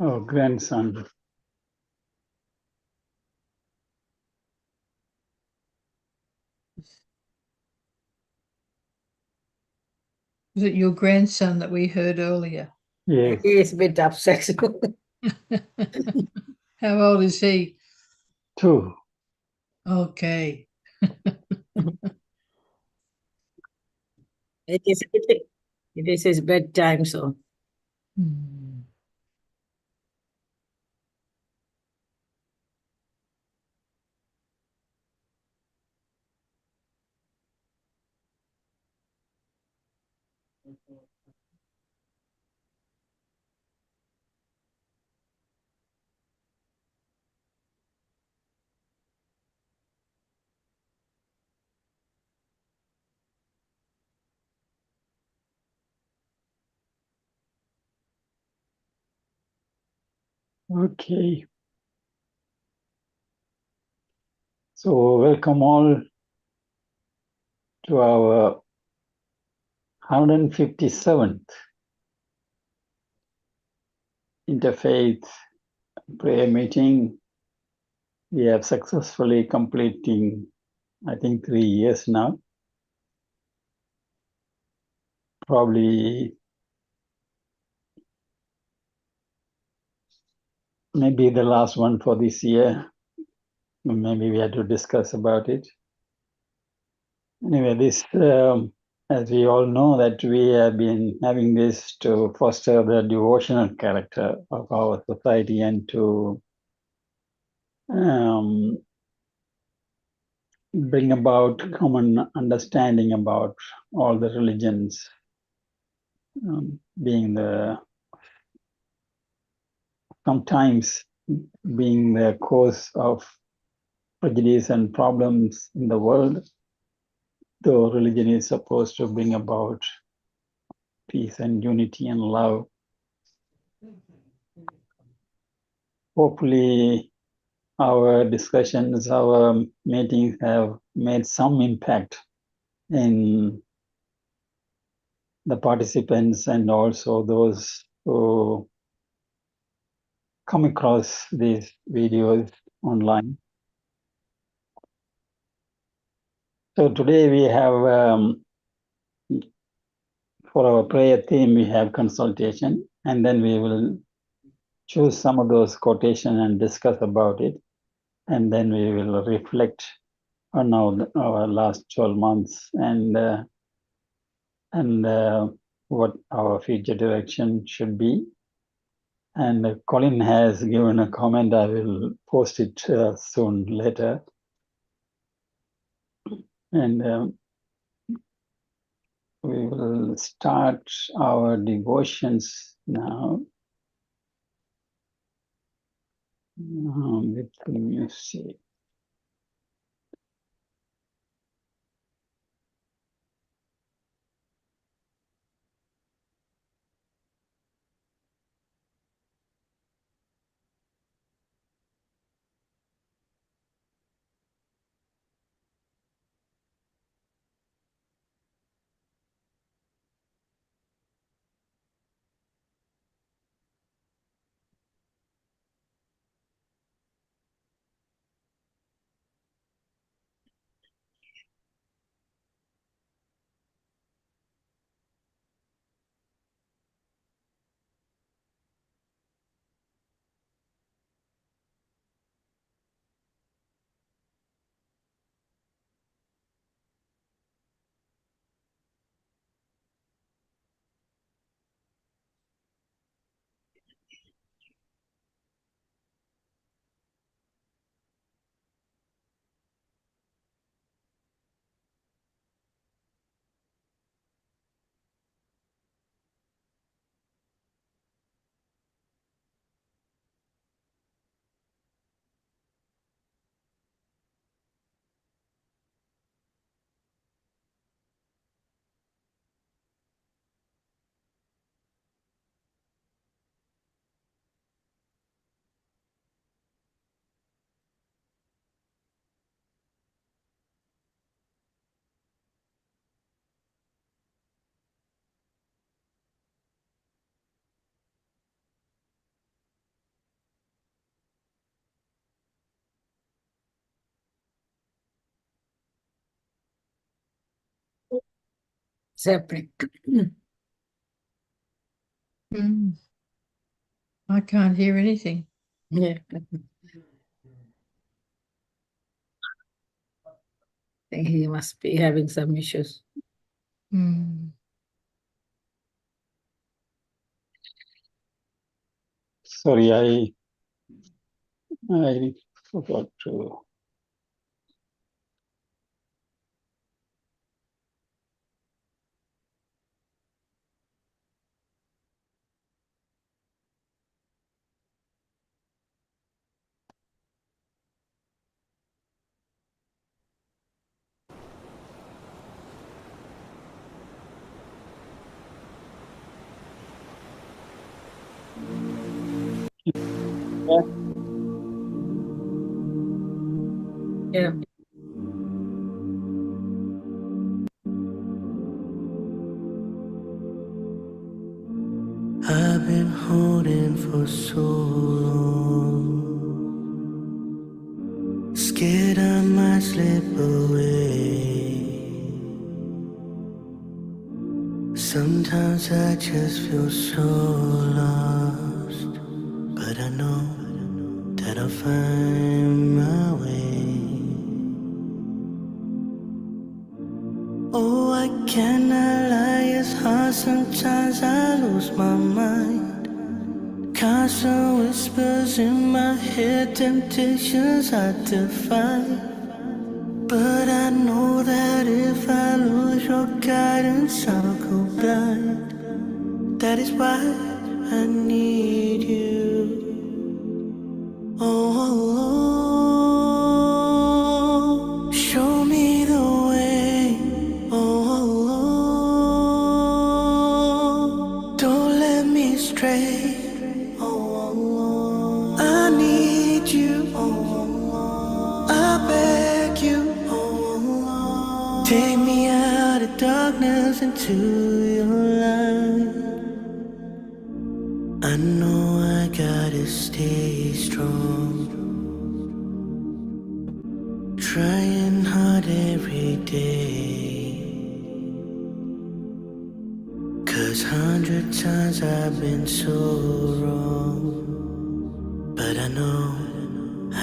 Oh, grandson. Was it your grandson that we heard earlier? Yes, He is a bit upset. How old is he? 2. Okay. It is his bedtime, so Hmm. Okay. So welcome all to our 157th Interfaith Prayer meeting. We have successfully completing, I think, 3 years now. Probably maybe the last one for this year. Maybe we had to discuss about it. Anyway, this, as we all know, that we have been having this to foster the devotional character of our society and to bring about common understanding about all the religions, being sometimes being the cause of prejudice and problems in the world, though religion is supposed to bring about peace and unity and love. Hopefully, our discussions, our meetings have made some impact in the participants and also those who come across these videos online. So today we have, for our prayer theme, we have consultation, and then we will choose some of those quotations and discuss about it. And then we will reflect on our last 12 months and what our future direction should be. And Colin has given a comment. I will post it soon later. And we will start our devotions now with the music. It's happening. I can't hear anything. Yeah. I think he must be having some issues. Sorry, I forgot to. Yeah. I've been holding for so long, scared I might slip away. Sometimes I just feel so lost, but I know that I'll find my way. Oh, I cannot lie, it's hard, sometimes I lose my mind. Constant whispers in my head, temptations I defy. But I know that if I lose your guidance, I'll go blind. That is why I need you. Oh, show me the way. Oh, don't let me stray. Oh, I need you. I beg you. Take me out of darkness into your light. I know I gotta stay strong, trying hard every day. 'Cause 100 times I've been so wrong, but I know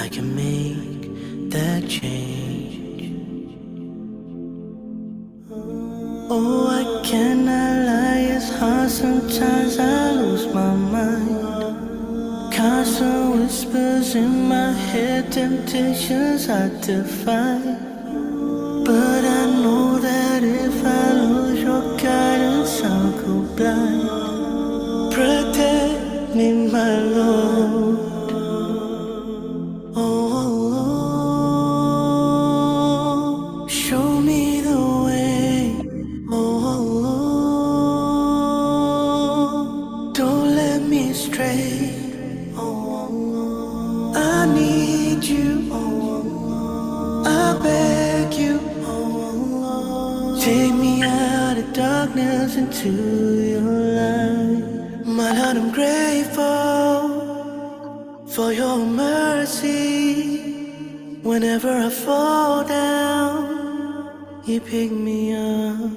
I can make that change. Oh, I cannot lie, it's hard, sometimes I lose my mind. Constant whispers in my head, temptations I defy. But I know that if I lose your guidance, I'll go blind. Protect me, my Lord. Oh, show me the way. Oh, don't let me stray. I need you. I beg you. Take me out of darkness into your light. My Lord, I'm grateful for your mercy. Whenever I fall down, you pick me up.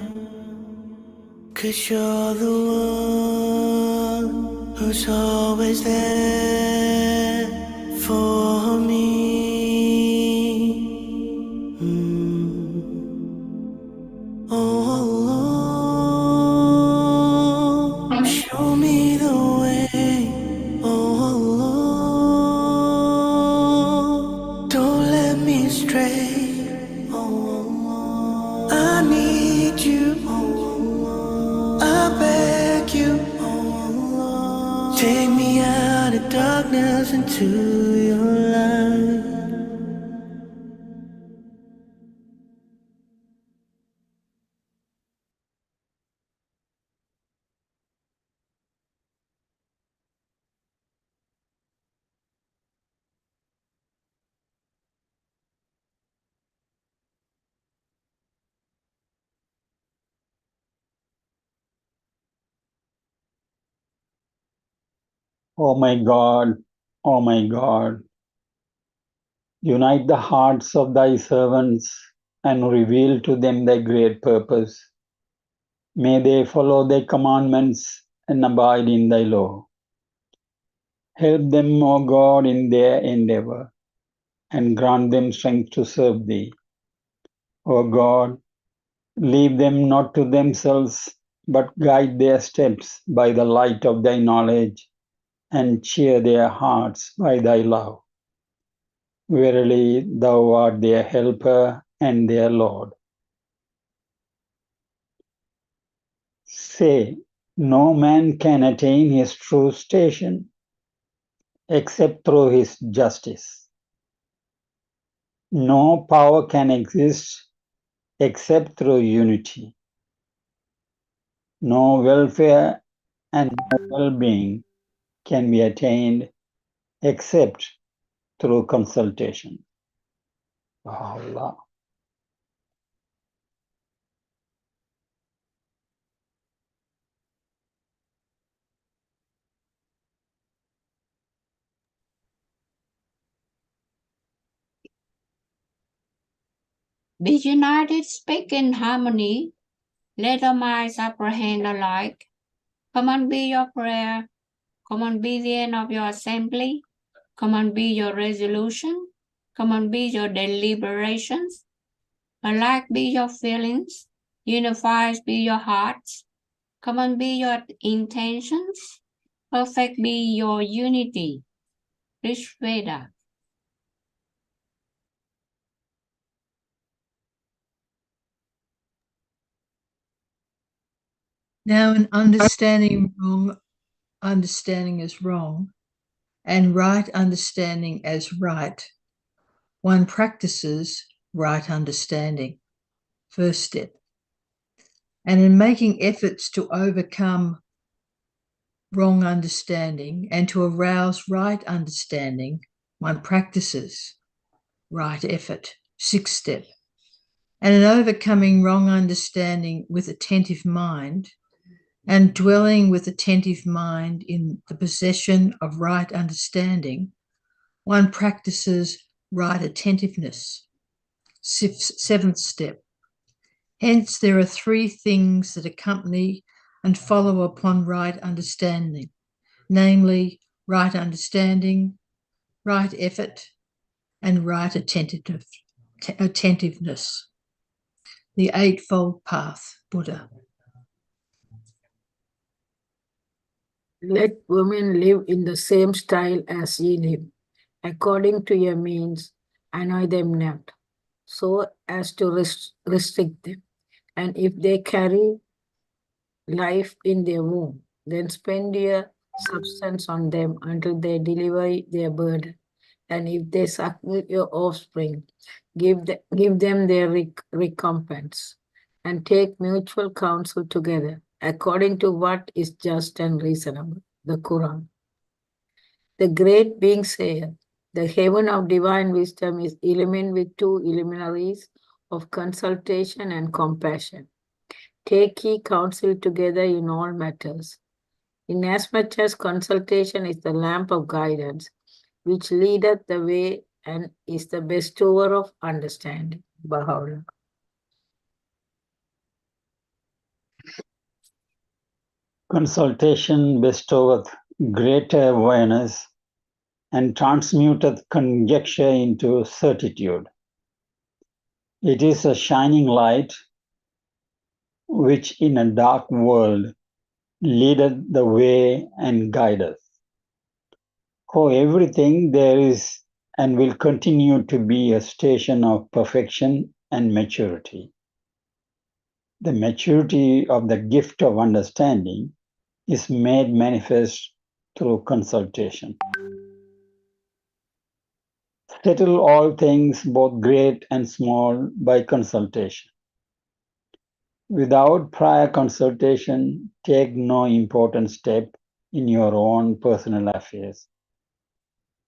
'Cause you're the one who's always there for me. Oh, show me the way. Oh, don't let me stray. I need you. I beg you. Take me out of darkness into your light. Oh my God, oh my God, unite the hearts of thy servants and reveal to them thy great purpose. May they follow thy commandments and abide in thy law. Help them, O God, in their endeavor, and grant them strength to serve thee. O God, leave them not to themselves, but guide their steps by the light of thy knowledge, and cheer their hearts by thy love. Verily, thou art their helper and their Lord. Say, no man can attain his true station except through his justice. No power can exist except through unity. No welfare and well-being can be attained except through consultation. Allah. Be united, speak in harmony, let our minds apprehend alike. Command be your prayer, command be the end of your assembly, command be your resolution, command be your deliberations, alike be your feelings, unified be your hearts, command be your intentions, perfect be your unity. Rich Veda. Now, in understanding wrong understanding as wrong and right understanding as right, one practices right understanding. First step. And in making efforts to overcome wrong understanding and to arouse right understanding, one practices right effort. Sixth step. And in overcoming wrong understanding with attentive mind and dwelling with attentive mind in the possession of right understanding, one practices right attentiveness. Seventh step. Hence, there are three things that accompany and follow upon right understanding, namely right understanding, right effort, and right attentiveness. The Eightfold Path, Buddha. Let women live in the same style as ye live, according to your means, annoy them not, so as to restrict them. And if they carry life in their womb, then spend your substance on them until they deliver their burden. And if they suckle your offspring, give them their recompense, and take mutual counsel together, according to what is just and reasonable. The Quran. The great being saith, the heaven of divine wisdom is illumined with two luminaries of consultation and compassion. Take ye counsel together in all matters. Inasmuch as consultation is the lamp of guidance, which leadeth the way and is the bestower of understanding. Baha'u'llah. Consultation bestoweth greater awareness and transmuteth conjecture into certitude. It is a shining light which in a dark world leadeth the way and guideth. For everything there is and will continue to be a station of perfection and maturity. The maturity of the gift of understanding is made manifest through consultation. Settle all things, both great and small, by consultation. Without prior consultation, take no important step in your own personal affairs.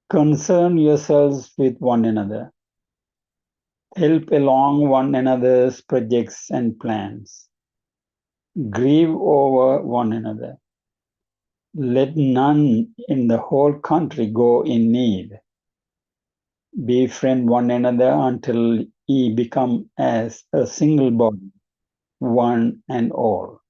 Concern yourselves with one another. Help along one another's projects and plans. Grieve over one another. Let none in the whole country go in need. Befriend one another until ye become as a single body, one and all.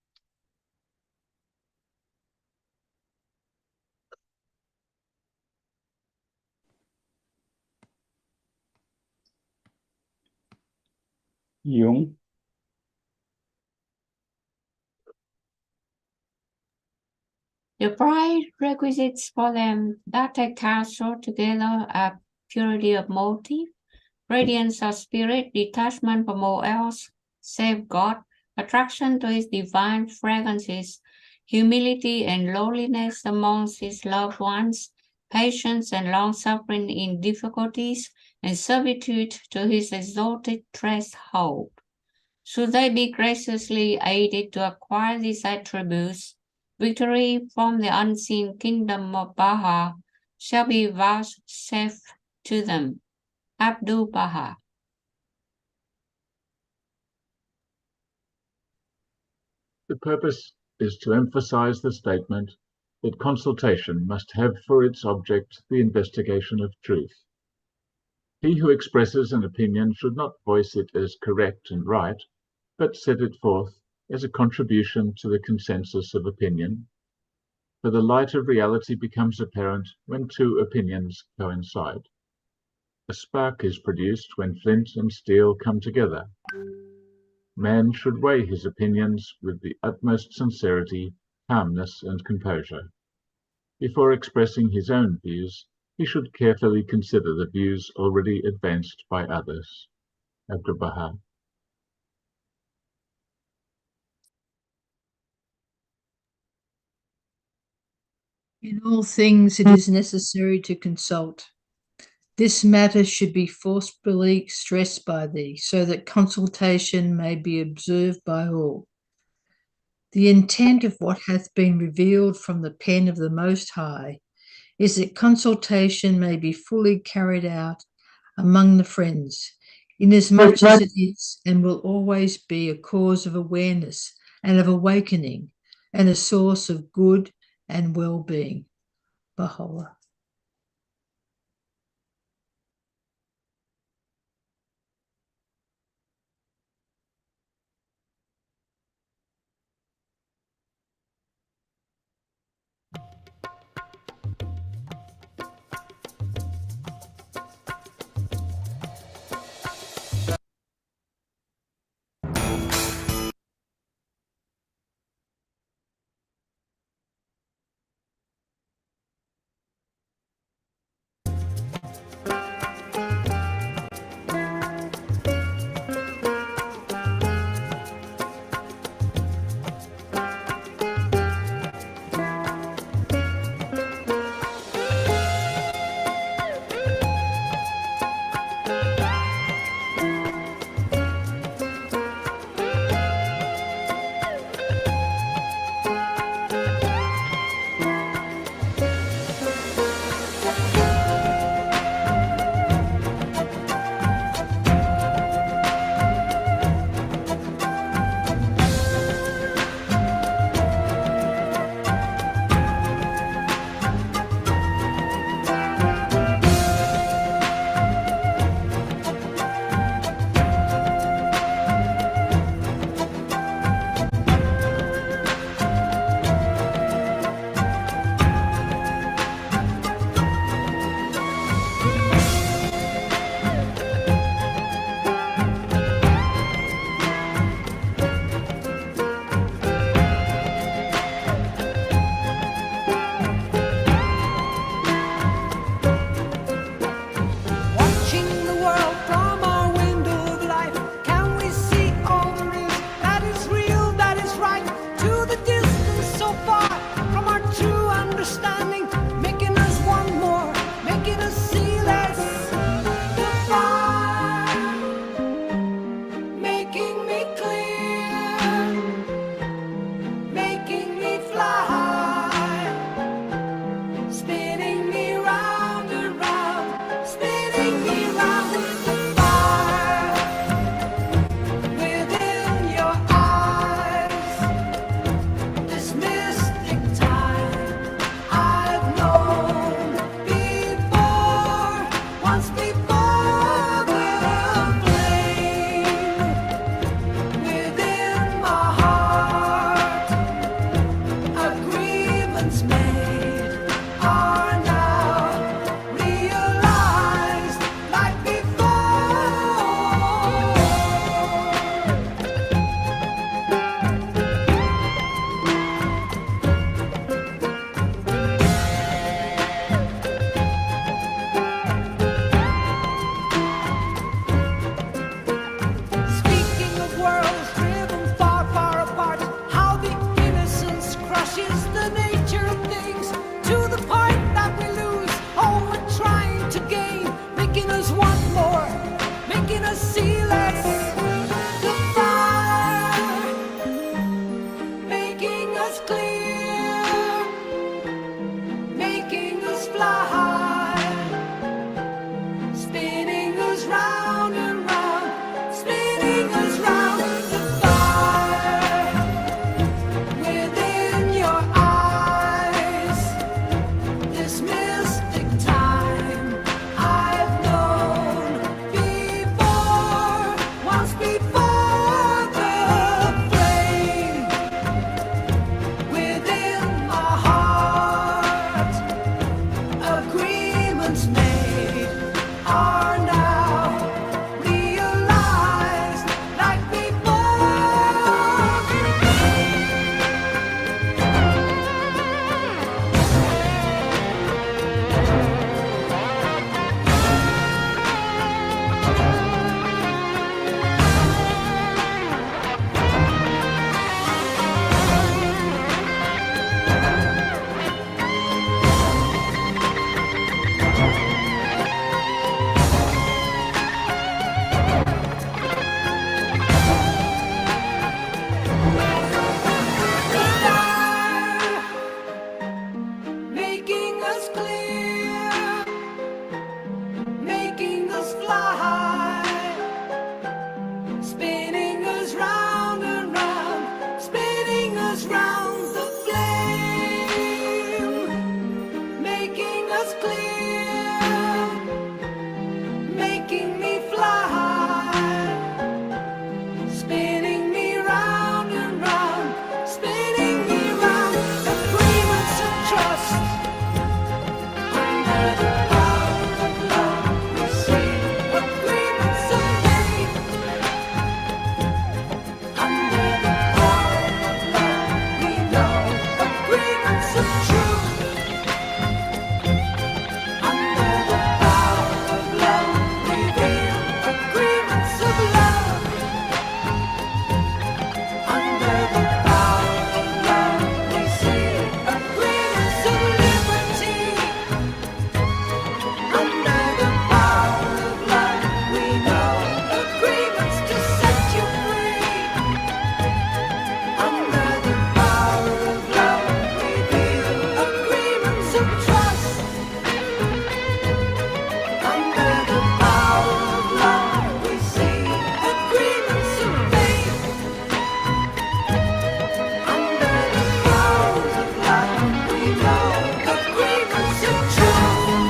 Jung. The prerequisites for them that take counsel together are purity of motive, radiance of spirit, detachment from all else, save God, attraction to his divine fragrances, humility and lowliness amongst his loved ones, patience and long-suffering in difficulties, and servitude to his exalted threshold. Should they be graciously aided to acquire these attributes, victory from the unseen kingdom of Baha shall be vouchsafed to them. Abdul Baha. The purpose is to emphasize the statement that consultation must have for its object the investigation of truth. He who expresses an opinion should not voice it as correct and right, but set it forth as a contribution to the consensus of opinion, for the light of reality becomes apparent when two opinions coincide. A spark is produced when flint and steel come together. Man should weigh his opinions with the utmost sincerity, calmness, and composure. Before expressing his own views, he should carefully consider the views already advanced by others. Abdul Baha. In all things, it is necessary to consult. This matter should be forcefully stressed by thee, so that consultation may be observed by all. The intent of what hath been revealed from the pen of the Most High is that consultation may be fully carried out among the friends, inasmuch as it is and will always be a cause of awareness and of awakening, and a source of good and well-being. Baha'u'llah. once made are now realized like before. Making us clear, making us fly, spinning us round and round, spinning us round the flame, making us clear, making me fly, spinning me round and round, spinning me round, agreements of trust. Under the power of love, we see agreements of faith. Under the power of love, we know agreements of truth. Under the power of love, we feel agreements of love. Under the power of love, we see agreements of liberty. Under the power of love, we know agreements to set you free. Under the power of love, we feel agreements of trust. Under the power of love, we see agreements of faith. Under the power of love, we know agreements of truth.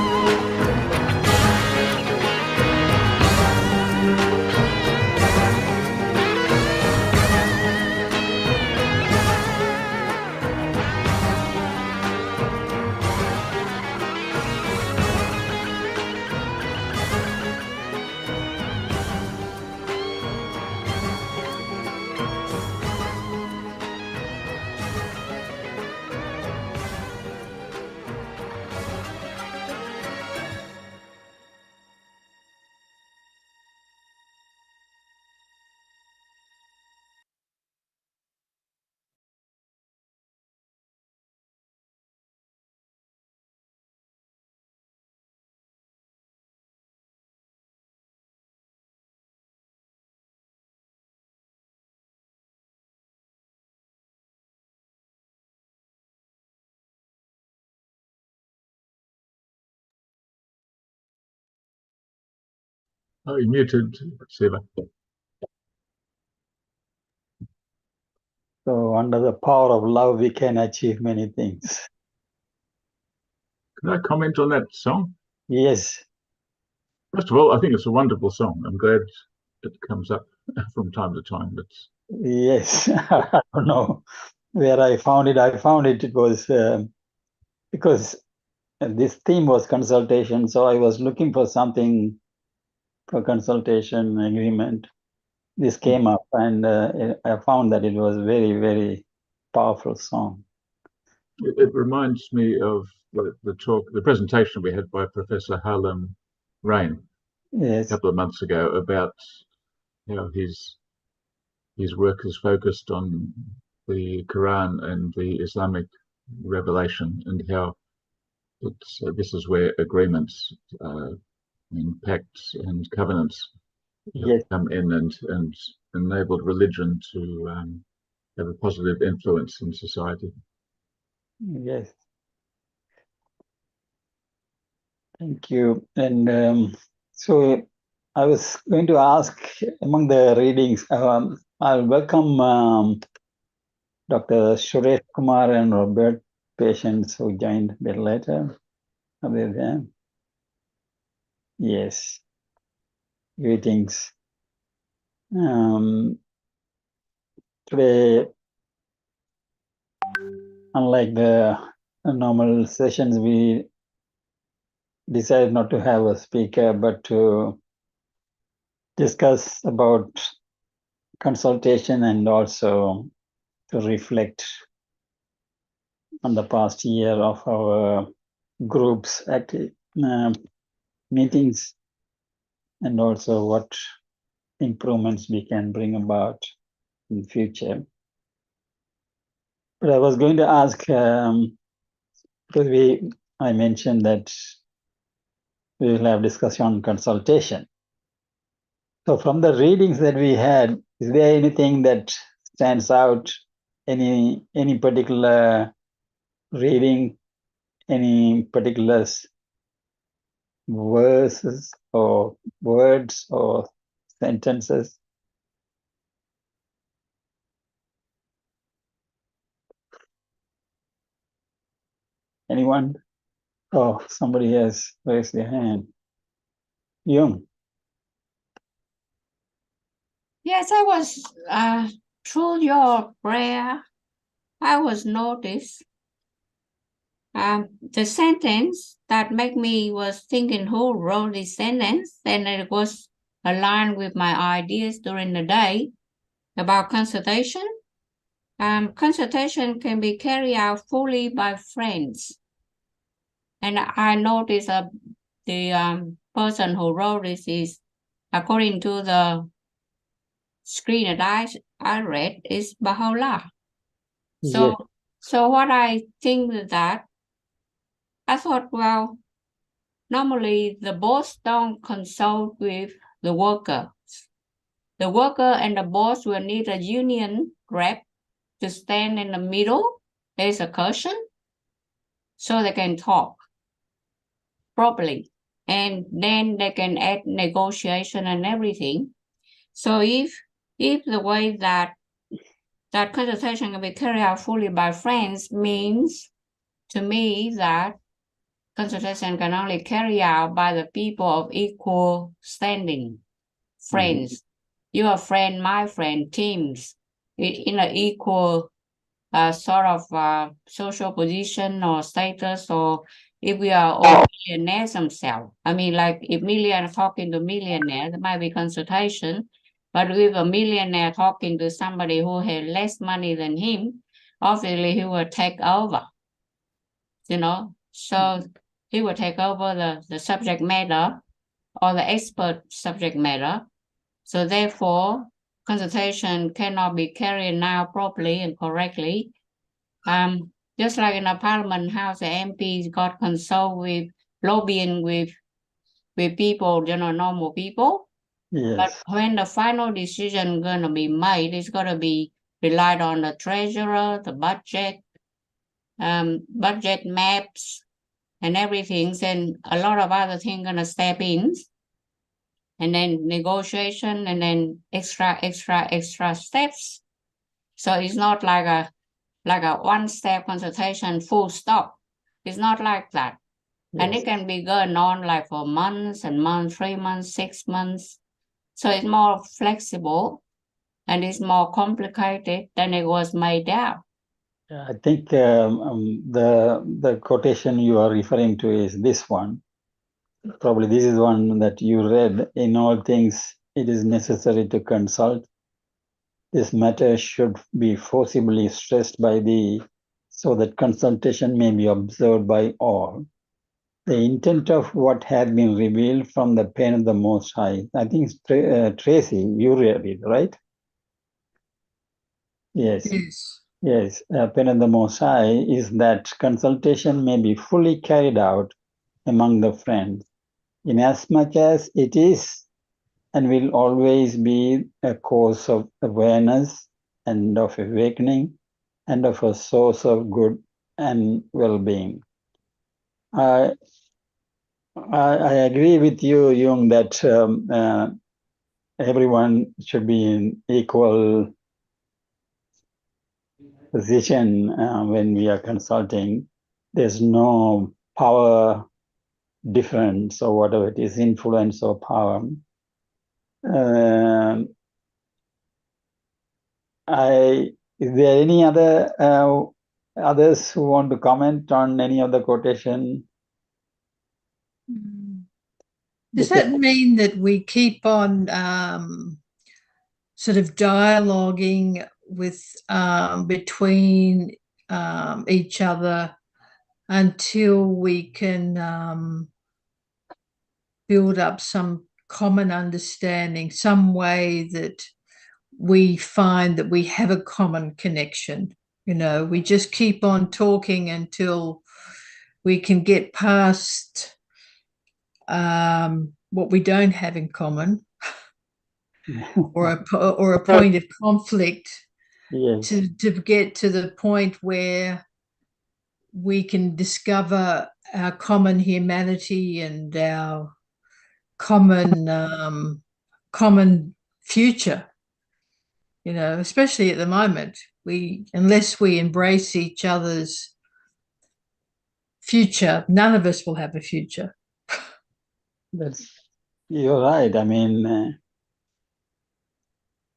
Oh, you muted, Siva. So under the power of love, we can achieve many things. Can I comment on that song? Yes, First of all, I think it's a wonderful song. I'm glad it comes up from time to time. It's yes. I don't know where I found it. I found it was because this theme was consultation. So I was looking for something for consultation agreement. This came up, and I found that it was very, very powerful song. it reminds me of the presentation we had by Professor Harlem Rain a Yes, couple of months ago about how his work is focused on the Quran and the Islamic revelation, and how this is where agreements and pacts and covenants have yes, come in and enabled religion to have a positive influence in society. yes. Thank you. And so I was going to ask among the readings, I'll welcome Dr. Suresh Kumar and Robert Patience who joined a bit later. Are they there? Yes. Greetings. Today, unlike the normal sessions, we decided not to have a speaker, but to discuss about consultation and also to reflect on the past year of our groups at meetings, and also what improvements we can bring about in future. But I was going to ask, because I mentioned that we will have discussion on consultation. So from the readings that we had, is there anything that stands out? Any particular reading, any particular verses or words or sentences? Anyone? Oh, somebody has raised their hand. Young. Yes, I was through your prayer, I was noticed the sentence that made me was thinking who wrote this sentence, and it was aligned with my ideas during the day about consultation. Consultation can be carried out fully by friends. And I noticed the person who wrote this is, according to the screen that I read, is Baha'u'llah. Yes. So what I think is that I thought, well, normally the boss don't consult with the worker. The worker and the boss will need a union rep to stand in the middle. There's a cushion so they can talk properly. And then they can add negotiation and everything. So if the way that consultation can be carried out fully by friends means to me that consultation can only carry out by the people of equal standing, friends. Mm-hmm. Your friend, my friend, teams in an equal sort of social position or status, or if we are all millionaires themselves. I mean, like if millionaire talking to millionaire, there might be consultation, but with a millionaire talking to somebody who has less money than him, obviously he will take over, so he will take over the subject matter or the expert subject matter. So therefore, consultation cannot be carried out properly and correctly. Just like in a parliament house, the MPs got consult with lobbying with people, normal people. Yes. But when the final decision gonna be made, it's gonna be relied on the treasurer, the budget maps, and everything. Then a lot of other things gonna step in, and then negotiation, and then extra steps. So it's not like a one-step consultation, full stop. It's not like that. Yes. And it can be going on like for months and months, 3 months, 6 months. So it's more flexible and it's more complicated than it was made out. I think the quotation you are referring to is this one. Probably this is one that you read. In all things, it is necessary to consult. This matter should be forcibly stressed by thee, so that consultation may be observed by all. The intent of what had been revealed from the pen of the Most High. I think Tracy, you read it, right? Yes. Yes, pen of the Most High is that consultation may be fully carried out among the friends, inasmuch as it is and will always be a cause of awareness and of awakening and of a source of good and well-being. I agree with you, Jung, that everyone should be in equal position when we are consulting. There's no power difference or whatever it is, influence or power. Is there any others who want to comment on any of the quotation? Does that mean that we keep on sort of dialoguing with between each other until we can build up some common understanding, some way that we find that we have a common connection? You know, we just keep on talking until we can get past what we don't have in common, or a point of conflict, Yes. to get to the point where we can discover our common humanity and our common future. You know, especially at the moment, unless we embrace each other's future, none of us will have a future. You're right. I mean,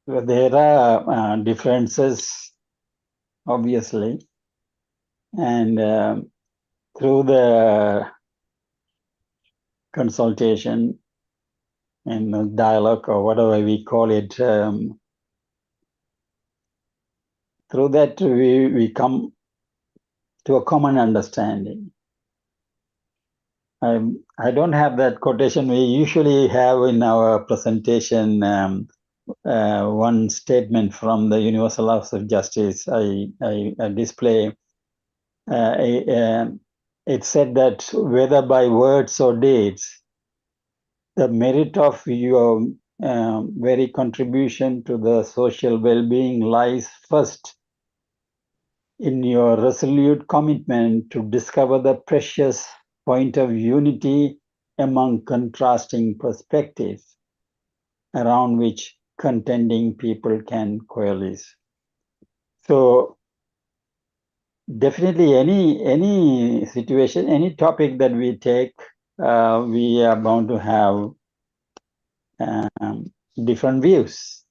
there are differences, obviously, and through the consultation and the dialogue, or whatever we call it, through that we come to a common understanding. I don't have that quotation we usually have in our presentation. One statement from the Universal Laws of Justice I display. It said that whether by words or deeds, the merit of your very contribution to the social well-being lies first in your resolute commitment to discover the precious point of unity among contrasting perspectives around which contending people can coalesce. So definitely any situation, any topic that we take, we are bound to have different views.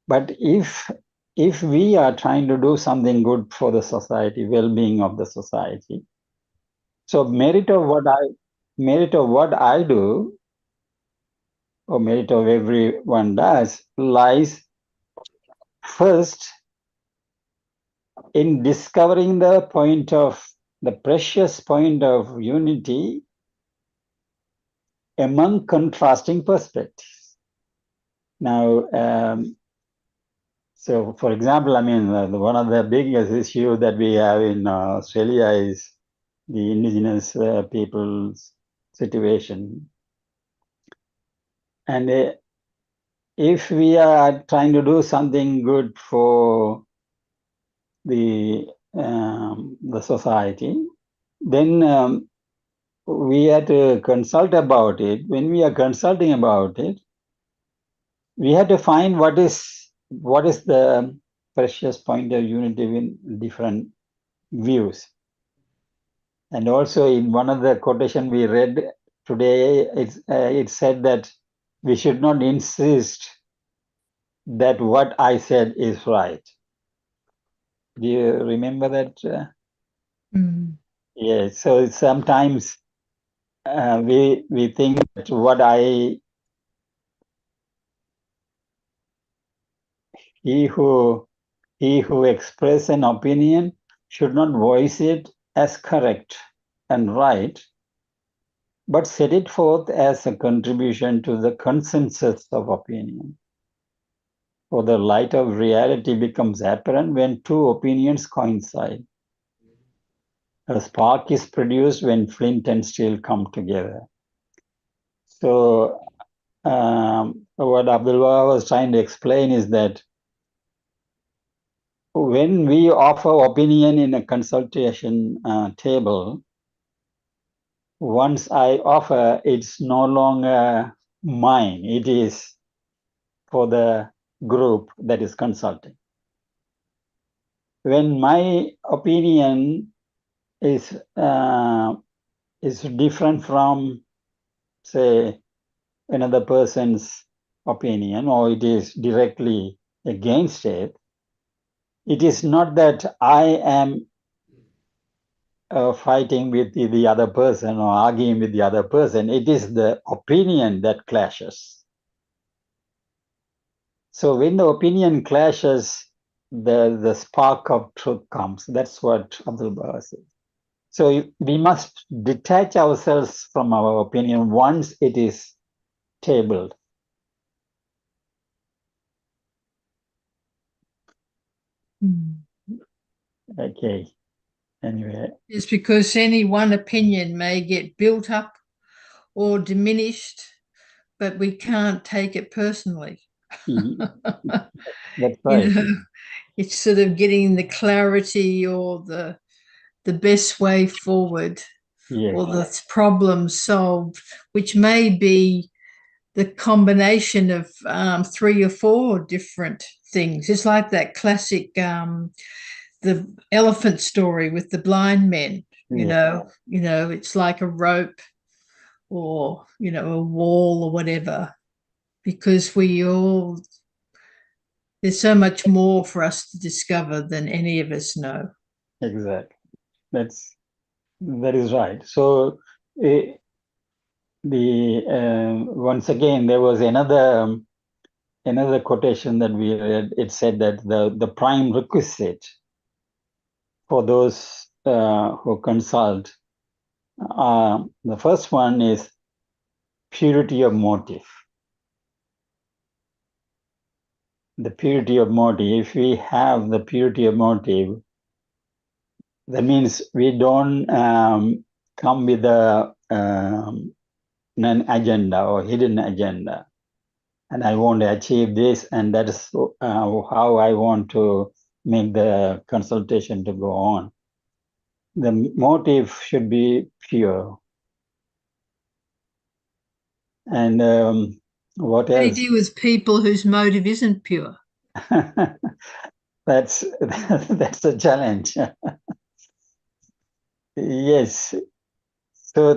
But if we are trying to do something good for the society, well-being of the society, so merit of what I do, or merit of everyone does, lies first in discovering the precious point of unity among contrasting perspectives. Now, so for example, I mean, one of the biggest issues that we have in Australia is the indigenous people's situation. And if we are trying to do something good for the society, then we have to consult about it. When we are consulting about it, we have to find what is the precious point of unity in different views. And also in one of the quotation we read today, it said that we should not insist that what I said is right. Do you remember that? Yeah, so sometimes we think that he who express an opinion should not voice it as correct and right, but set it forth as a contribution to the consensus of opinion. For the light of reality becomes apparent when two opinions coincide. A spark is produced when flint and steel come together. So what Abdul was trying to explain is that when we offer opinion in a consultation table, once I offer, it's no longer mine. It is for the group that is consulting. When my opinion is different from, say, another person's opinion, or it is directly against it, it is not that I am fighting with the other person or arguing with the other person. It is the opinion that clashes. So when the opinion clashes, the spark of truth comes. That's what Abdul Baha says. So we must detach ourselves from our opinion once it is tabled. Okay. Anyway. It's because any one opinion may get built up or diminished, but we can't take it personally. That's right. It's sort of getting the clarity or the best way forward, yes. or the problem solved, which may be the combination of 3 or 4 different things. It's like that classic the elephant story with the blind men. You know, it's like a rope or a wall or whatever, because there's so much more for us to discover than any of us know. Exactly. That is right. So once again, there was another quotation that we read. It said that the prime requisite for those who consult, the first one is purity of motive. The purity of motive. If we have the purity of motive, that means we don't come with an agenda or hidden agenda. And I want to achieve this, and that is how I want to make the consultation to go on. The motive should be pure. And what else? What do you do with people whose motive isn't pure? That's a challenge. Yes. So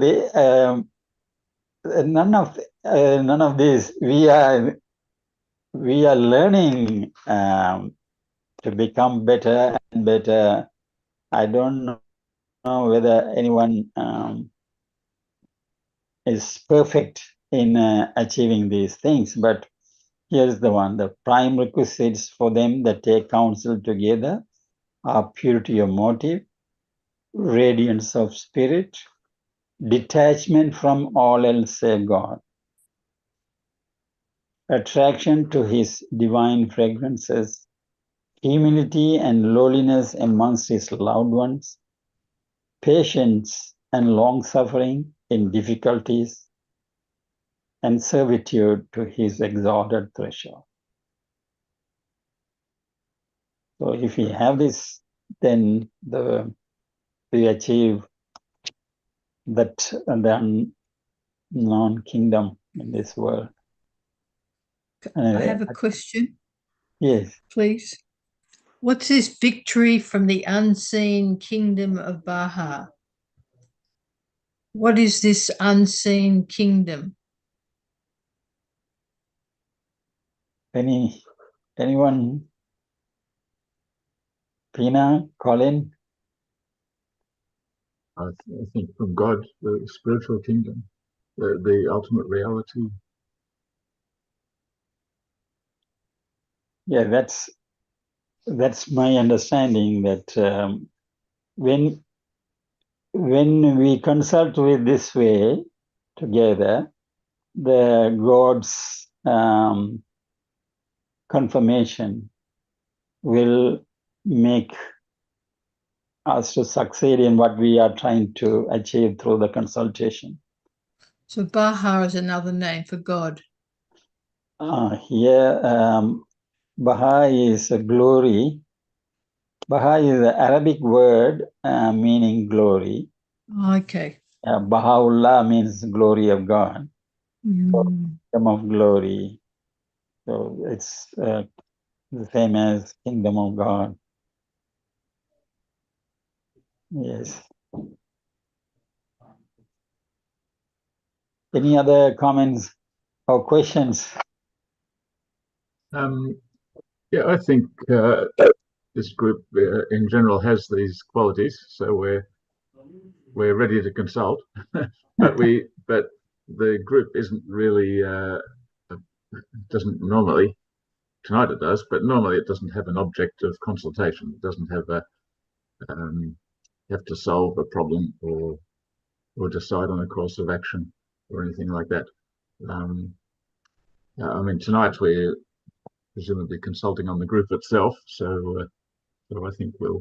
none of this. We are learning to become better and better. I don't know whether anyone is perfect in achieving these things, but here's the one. The prime requisites for them that take counsel together are purity of motive, radiance of spirit, detachment from all else save God, attraction to his divine fragrances, humility and lowliness amongst his loved ones, patience and long suffering in difficulties, and servitude to his exalted threshold. So if we have this, then we achieve that the unknown kingdom in this world. I have a question. Yes. Please. What's this victory from the unseen kingdom of Baha? What is this unseen kingdom? Anyone? Pina, Colin? I think from God, the spiritual kingdom, the ultimate reality. Yeah, that's my understanding, that when we consult with this way together, the God's confirmation will make us to succeed in what we are trying to achieve through the consultation. So Baha is another name for God. Here, Baha is a glory. Baha is an Arabic word meaning glory. Okay. Baha'u'llah means glory of God. So, kingdom of glory. So it's the same as kingdom of God. Yes. Any other comments or questions? Yeah, I think this group in general has these qualities. So we're we're ready to consult, but the group isn't really doesn't normally. Tonight it does, but normally it doesn't have an object of consultation. It doesn't have a have to solve a problem or decide on a course of action or anything like that. I mean, tonight we're presumably consulting on the group itself, so I think we're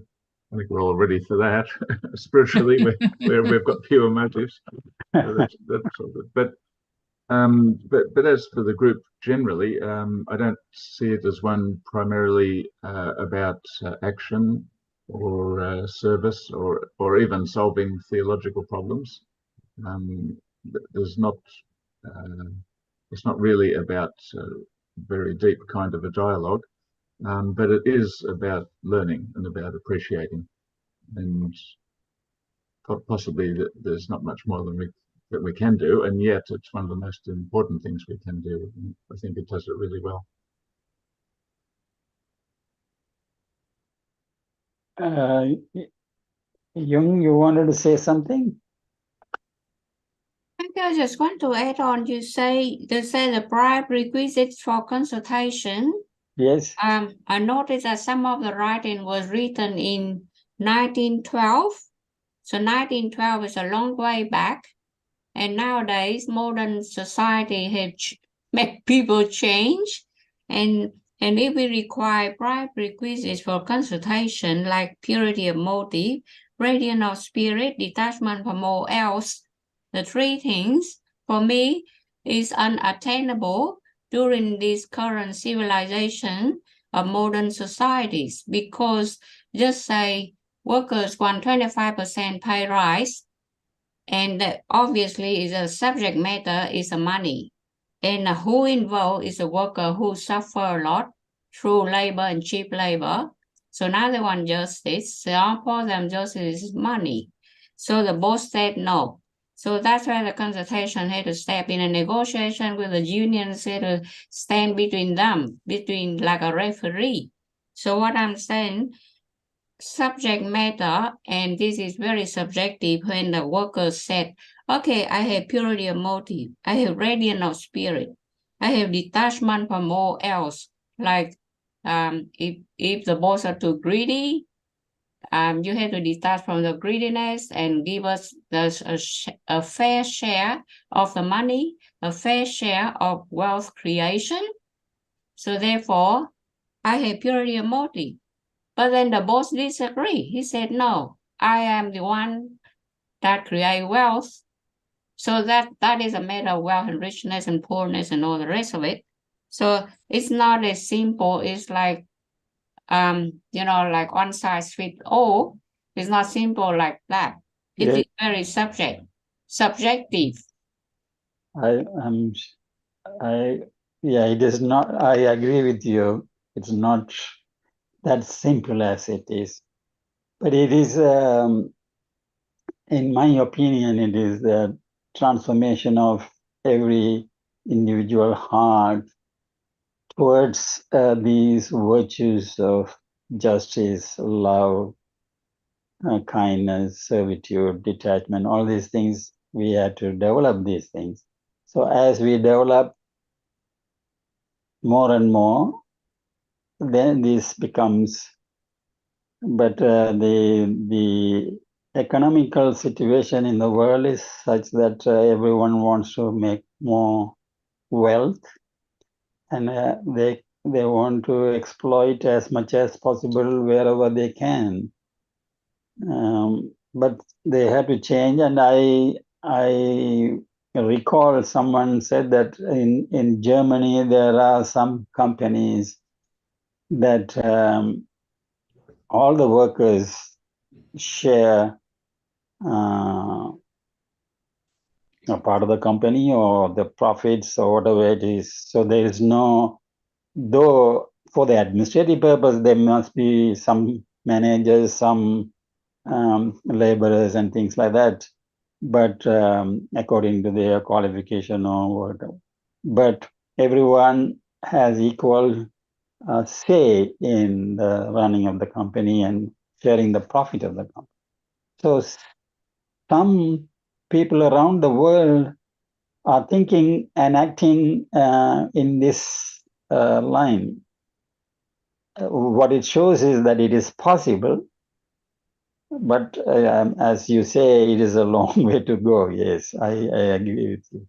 all ready for that. Spiritually, we've got pure motives. So that's all good. But as for the group generally, I don't see it as one primarily about action or service or even solving theological problems. There's not. It's not really about very deep kind of a dialogue, but it is about learning and about appreciating, and possibly that there's not much more than that we can do, and yet it's one of the most important things we can do. And I think it does it really well. Jung, you wanted to say something? I just want to add on. You say the prior prerequisites for consultation. Yes. I noticed that some of the writing was written in 1912. So 1912 is a long way back. And nowadays, modern society has made people change. And if we require prior prerequisites for consultation, like purity of motive, radiance of spirit, detachment from all else, the three things, for me, is unattainable during this current civilization of modern societies, because just say workers want 25% pay rise, and obviously the subject matter is the money, and who involved is the worker who suffer a lot through labor and cheap labor. So now they want justice. So for them, justice is money. So the boss said no. So that's why the consultation had to step in, a negotiation with the unions had to stand between them, between like a referee. So what I'm saying, subject matter, and this is very subjective, when the workers said, okay, I have purity of motive, I have radiance of spirit, I have detachment from all else. Like if the boss are too greedy, you have to detach from the greediness and give us a fair share of the money, a fair share of wealth creation. So therefore, I have purity of motive. But then the boss disagreed. He said, no, I am the one that create wealth. So that is a matter of wealth and richness and poorness and all the rest of it. So it's not as simple. It's like, like one size fits all. It's not simple like that. It is very subjective. It is not. I agree with you. It's not that simple as it is, but it is, in my opinion, it is the transformation of every individual heart towards these virtues of justice, love, kindness, servitude, detachment, all these things. We have to develop these things. So as we develop more and more, then this becomes, but the economical situation in the world is such that everyone wants to make more wealth, and they want to exploit as much as possible wherever they can. But they have to change, and I recall someone said that in Germany there are some companies that all the workers share a part of the company or the profits or whatever it is. So there is no, though for the administrative purpose, there must be some managers, some laborers and things like that, but according to their qualification or whatever. But everyone has equal say in the running of the company and sharing the profit of the company. So some people around the world are thinking and acting in this line. What it shows is that it is possible, but as you say, it is a long way to go. Yes, I agree with you.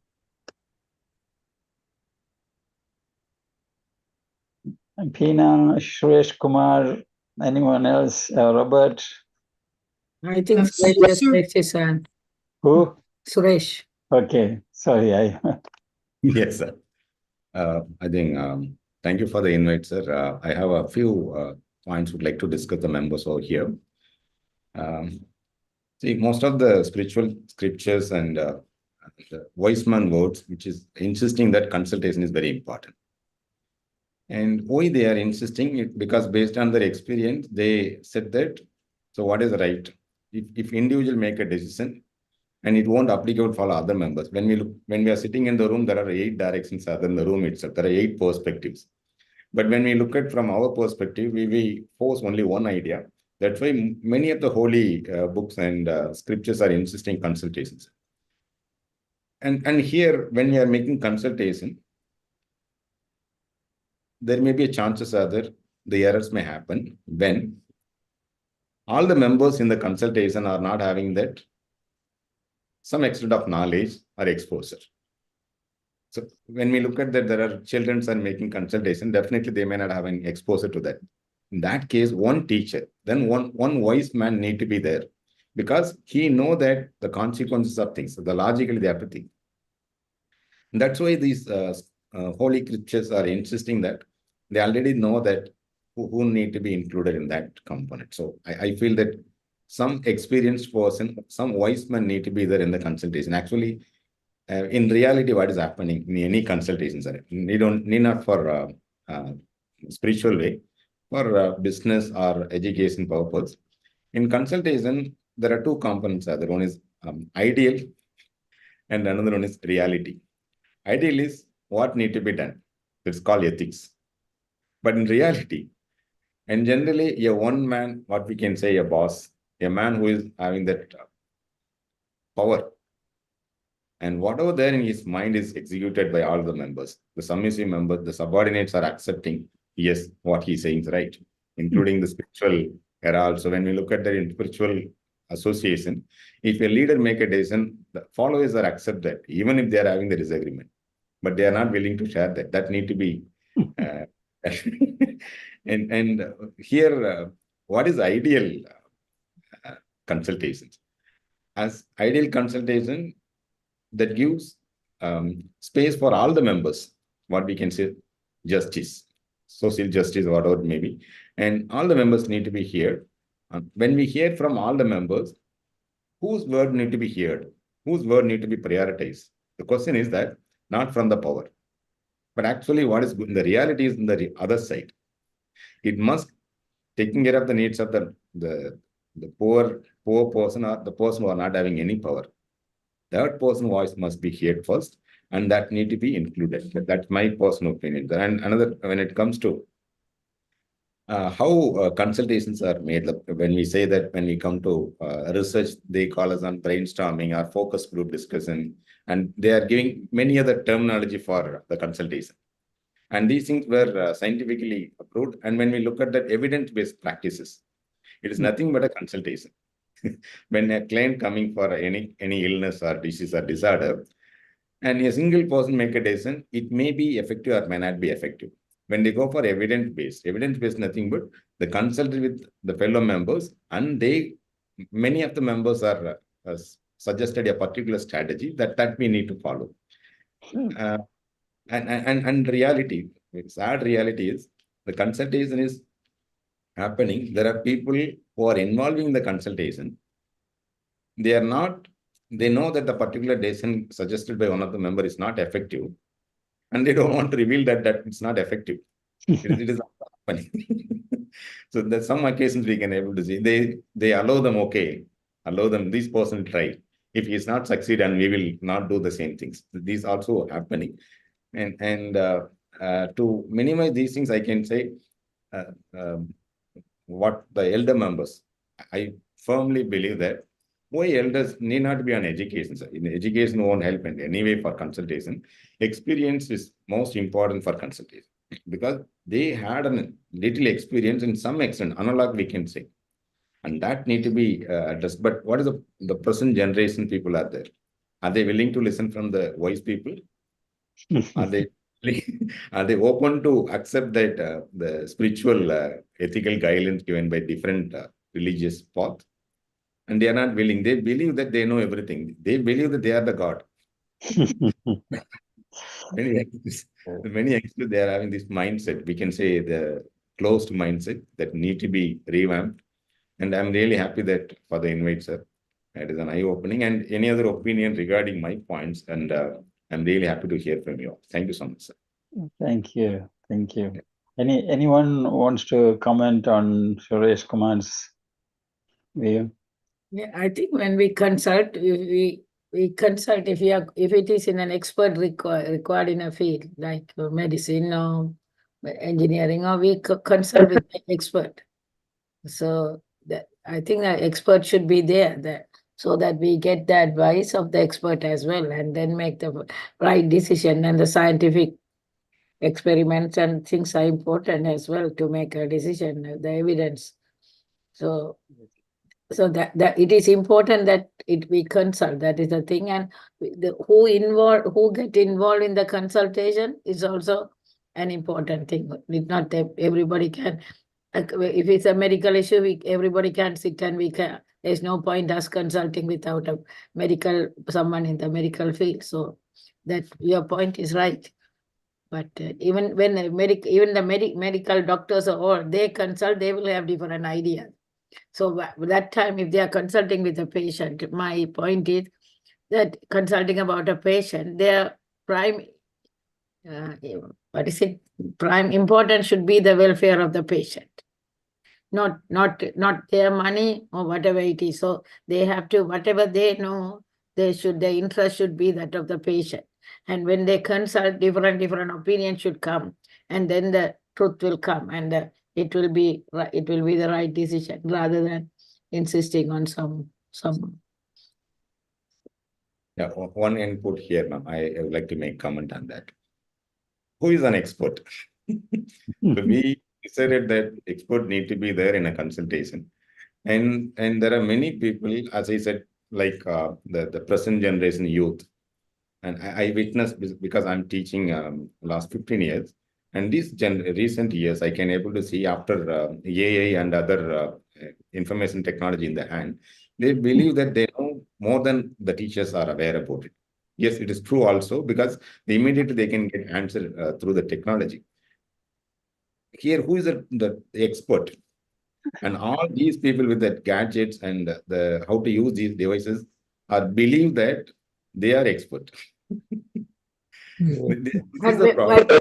Pina, Suresh Kumar, anyone else? Robert? I think Um, Suresh has Sur- raised his hand. Who? Suresh. Okay, sorry, Yes, sir. I think, thank you for the invite, sir. I have a few points would like to discuss the members over here. See, most of the spiritual scriptures and the wise man words, which is insisting that consultation is very important. And why they are insisting it? Because based on their experience, they said that, so what is right? If individual make a decision, and it won't applicable for other members. When we are sitting in the room, there are 8 directions in the room itself. There are 8 perspectives. But when we look at from our perspective, we force only one idea. That's why many of the holy books and scriptures are insisting consultations. And here, when we are making consultation, there may be a chances other the errors may happen when all the members in the consultation are not having that some extent of knowledge or exposure. So when we look at that, there are children are making consultation, definitely they may not have any exposure to that. In that case, one teacher, then one wise man need to be there because he know that the consequences of things, the logically they have to think. And that's why these holy scriptures are insisting that they already know that who need to be included in that component. So I feel that some experienced person, some wise man need to be there in the consultation. Actually, in reality, what is happening in any consultations, need not for spiritual way, for business or education purpose. In consultation, there are 2 components. The one is ideal, and another one is reality. Ideal is what need to be done. It's called ethics. But in reality, and generally, a one man, what we can say, a boss, a man who is having that power, and whatever there in his mind is executed by all the members. The submissive members, the subordinates are accepting, yes, what he's saying is right, including the spiritual era also. When we look at the spiritual association, if a leader make a decision, the followers are accept that, even if they are having the disagreement. But they are not willing to share that. That need to be... and here, what is ideal consultations? As ideal consultation, that gives space for all the members, what we can say, justice, social justice, whatever it may be. And all the members need to be heard. When we hear from all the members, whose word need to be heard? Whose word need to be prioritized? The question is that not from the power. But actually, what is good, the reality is in the other side. It must taking care of the needs of the poor person or the person who are not having any power. That person's voice must be heard first, and that need to be included. That's my personal opinion. And another, when it comes to how consultations are made, when we say that when we come to research, they call us on brainstorming or focus group discussion, and they are giving many other terminology for the consultation. And these things were scientifically approved. And when we look at the evidence-based practices, it is nothing but a consultation. When a client coming for any illness or disease or disorder, and a single person make a decision, it may be effective or may not be effective. When they go for evidence-based nothing but the consult with the fellow members, and many of the members are suggested a particular strategy that we need to follow. And reality, sad reality is the consultation is happening. There are people who are involving the consultation. They know that the particular decision suggested by one of the members is not effective, and they don't want to reveal that it's not effective. It is not happening. So there's some occasions we can able to see they allow them, this person try. If he is not succeed, and we will not do the same things. These also happening. And to minimize these things, I can say what the elder members, I firmly believe that why elders need not be on education. Sir. In education won't help in anyway for consultation. Experience is most important for consultation because they had a little experience in some extent, analog we can say. And that need to be addressed. But what is the present generation people are there? Are they willing to listen from the wise people? Are they are they open to accept that the spiritual ethical guidelines given by different religious path? And they are not willing. They believe that they know everything. They believe that they are the God. Many actually they are having this mindset. We can say the closed mindset that need to be revamped. And I'm really happy that for the invite, sir. It is an eye-opening. And any other opinion regarding my points, and I'm really happy to hear from you. Thank you so much, sir. Thank you. Thank you. Anyone wants to comment on Suresh Kumar's view? Yeah, I think when we consult, we consult if it is in an expert required in a field like medicine or engineering, or we consult with an expert. So that I think the expert should be there so that we get the advice of the expert as well, and then make the right decision. And the scientific experiments and things are important as well to make a decision, the evidence. So that it is important that we consult. That is the thing. And who get involved in the consultation is also an important thing. Not everybody can. If it's a medical issue, everybody can sit and we can. There's no point us consulting without someone in the medical field. So that your point is right. But even when the medical doctors are all, they consult, they will have different ideas. So that time, if they are consulting with a patient, my point is that consulting about a patient, their prime importance should be the welfare of the patient, not their money or whatever it is. So they have to, whatever they know, their interest should be that of the patient. And when they consult, different opinions should come, and then the truth will come, and it will be the right decision rather than insisting on some. Yeah, one input here, ma'am. I would like to make comment on that. Who is an expert? So we decided that expert need to be there in a consultation, and there are many people, as I said, like the present generation youth, and I witnessed because I'm teaching last 15 years, and these recent years I can able to see after AI and other information technology in the hand, they believe that they know more than the teachers are aware about it. Yes, it is true also, because immediately they can get answer through the technology. Here, who is the expert? And all these people with the gadgets and the how to use these devices are believe that they are expert. This is the problem.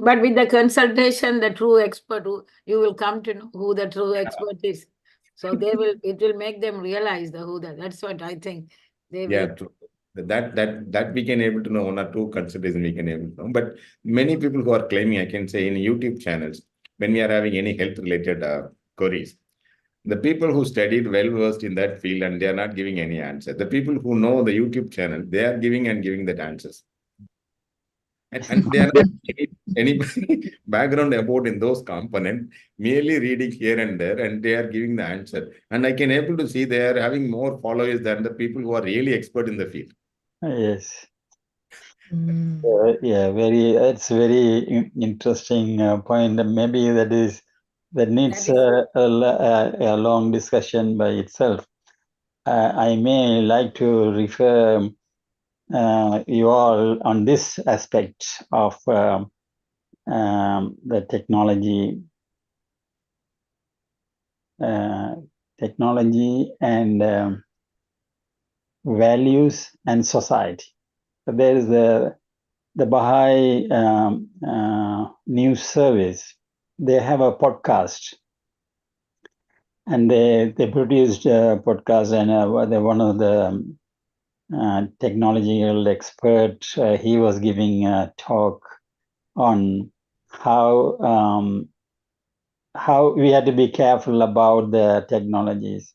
But with the consultation, the true expert, you will come to know who the true expert is. So it will make them realize that's what I think. True. That we can able to know, 1 or 2 consultations we can able to know. But many people who are claiming, I can say in YouTube channels, when we are having any health related queries, the people who studied well versed in that field and they are not giving any answer. The people who know the YouTube channel, they are giving that answers. And they are not any background about in those components, merely reading here and there, and they are giving the answer. And I can able to see they are having more followers than the people who are really expert in the field. Yes. It's very interesting point. Maybe that needs a long discussion by itself. I may like to refer you all on this aspect of the technology and values and society. So there is the Baha'i news service. They have a podcast, and they produced a podcast, and they're one of the technological expert. He was giving a talk on how we had to be careful about the technologies.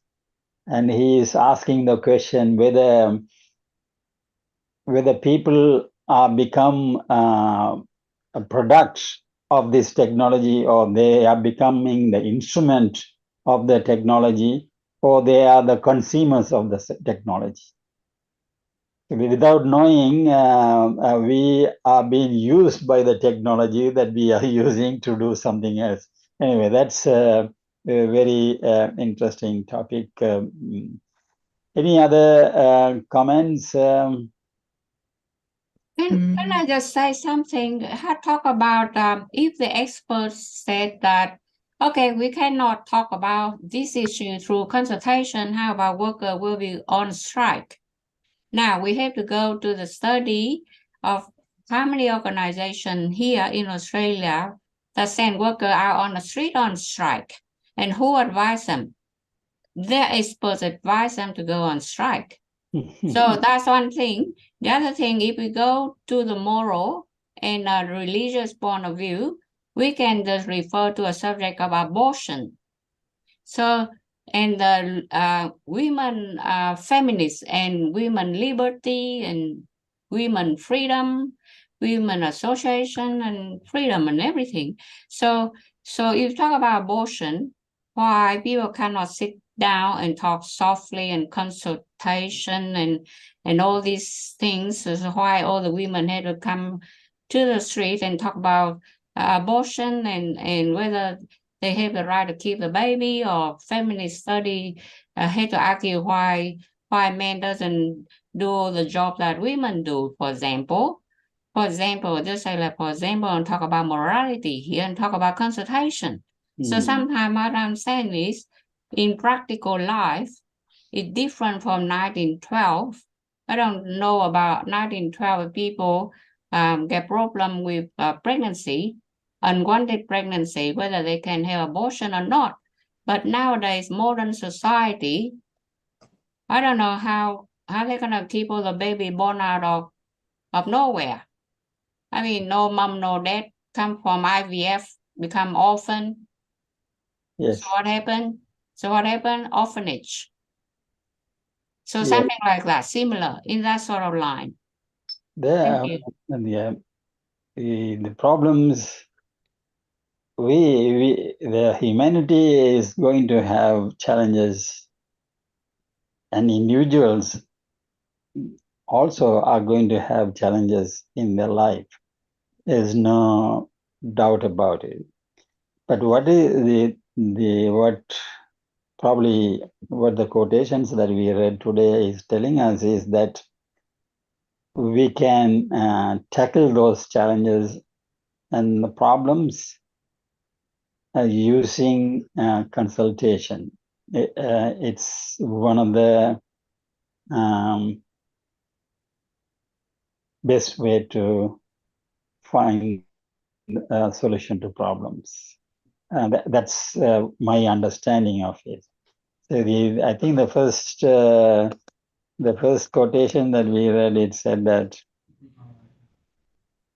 and he is asking the question whether people are become a product of this technology, or they are becoming the instrument of the technology, or they are the consumers of the technology. Without knowing, we are being used by the technology that we are using to do something else. Anyway, that's a very interesting topic. Any other comments? Can I just say something? I talk about if the experts said that, okay, we cannot talk about this issue through consultation, how about worker will be on strike? Now we have to go to the study of how many organizations here in Australia that send workers out on the street on strike, and who advise them? Their experts advise them to go on strike. So that's one thing. The other thing, if we go to the moral and religious point of view, we can just refer to a subject of abortion. So, and the women feminists and women liberty and women freedom, women association and freedom and everything. So if you talk about abortion, why people cannot sit down and talk softly and consultation and all these things, is why all the women had to come to the street and talk about abortion and whether they have the right to keep the baby, or feminist study had to argue why men doesn't do the job that women do, for example. Just say like, for example, and talk about morality here and talk about consultation. So sometimes what I'm saying is, in practical life, it's different from 1912. I don't know about 1912 people get problem with pregnancy, unwanted pregnancy, whether they can have abortion or not. But nowadays, modern society, I don't know how they're gonna keep all the baby born out of nowhere. I mean, no mom, no dad, come from IVF, become orphan. Yes. So what happened? Orphanage. So Yeah. something like that, similar in that sort of line. The problems, the humanity is going to have challenges, and individuals also are going to have challenges in their life. There's no doubt about it. But what is what the quotations that we read today is telling us is that we can tackle those challenges and the problems using consultation. It's one of the best way to find a solution to problems. That's my understanding of it. So I think the first quotation that we read, it said that,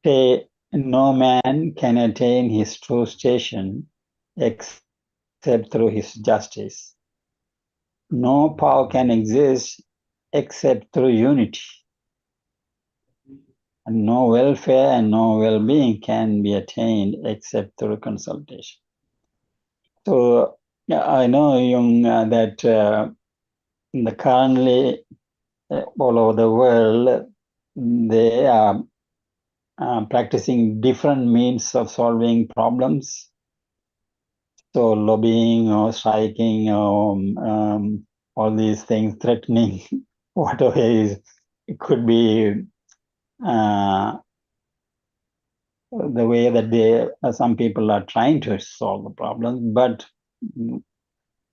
"Say, no man can attain his true station except through his justice. No power can exist except through unity. And no welfare and no well-being can be attained except through consultation." So I know, Jung, that currently all over the world, they are practicing different means of solving problems. So lobbying or striking or all these things, threatening, whatever is, it could be the way that some people are trying to solve the problem. But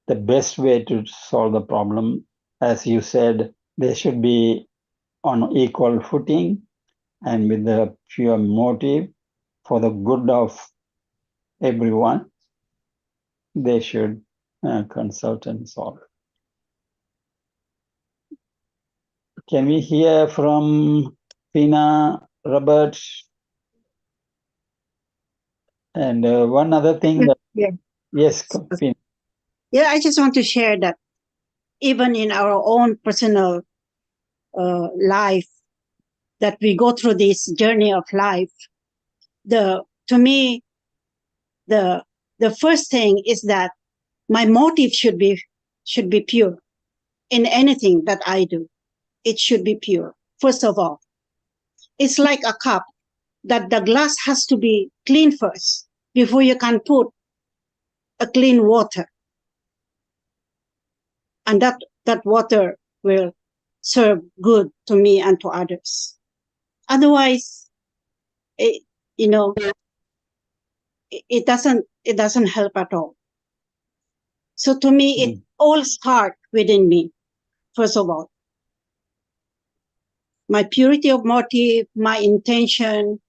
the best way to solve the problem, as you said, they should be on equal footing and with the pure motive for the good of everyone. They should consult and solve. Can we hear from Pina, Robert? And one other thing that, Yeah. yes, Pina. Yeah, I just want to share that even in our own personal life, that we go through this journey of life, to me, the first thing is that my motive should be pure in anything that I do. It should be pure. First of all, it's like a cup that the glass has to be clean first before you can put a clean water. And that water will serve good to me and to others. Otherwise, it doesn't help at all. So to me, it all starts within me, first of all. My purity of motive, my intention,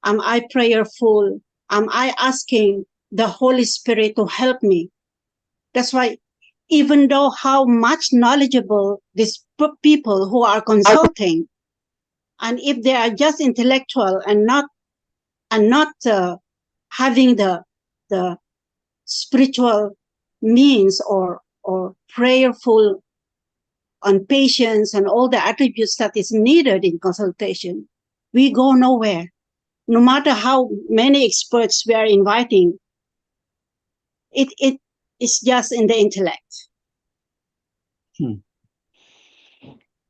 am I prayerful? Am I asking the Holy Spirit to help me? That's why, even though how much knowledgeable these people who are consulting, and if they are just intellectual and not having the spiritual means or prayerful and patience and all the attributes that is needed in consultation, we go nowhere. No matter how many experts we are inviting, it is just in the intellect.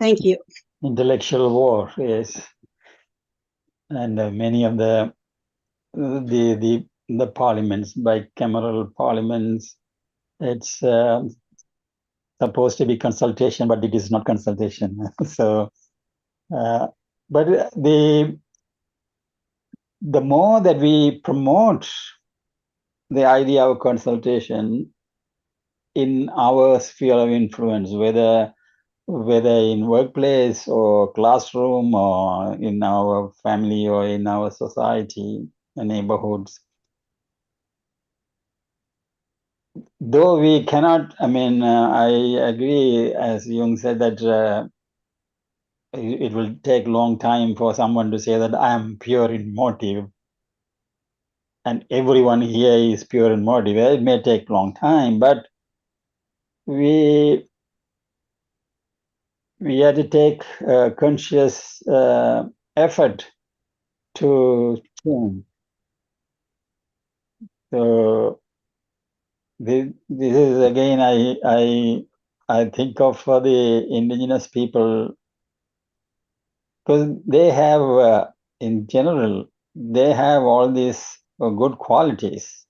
Thank you. Intellectual war, yes. And many of the parliaments, bicameral parliaments, it's supposed to be consultation, but it is not consultation. So, but the more that we promote the idea of consultation in our sphere of influence, whether in workplace or classroom or in our family or in our society and neighborhoods, though we cannot, I agree, as Jung said, that it will take a long time for someone to say that I am pure in motive, and everyone here is pure in motive. It may take a long time, but we have to take conscious effort to change. So this is again, I think of for the indigenous people, because they have, in general, they have all these good qualities,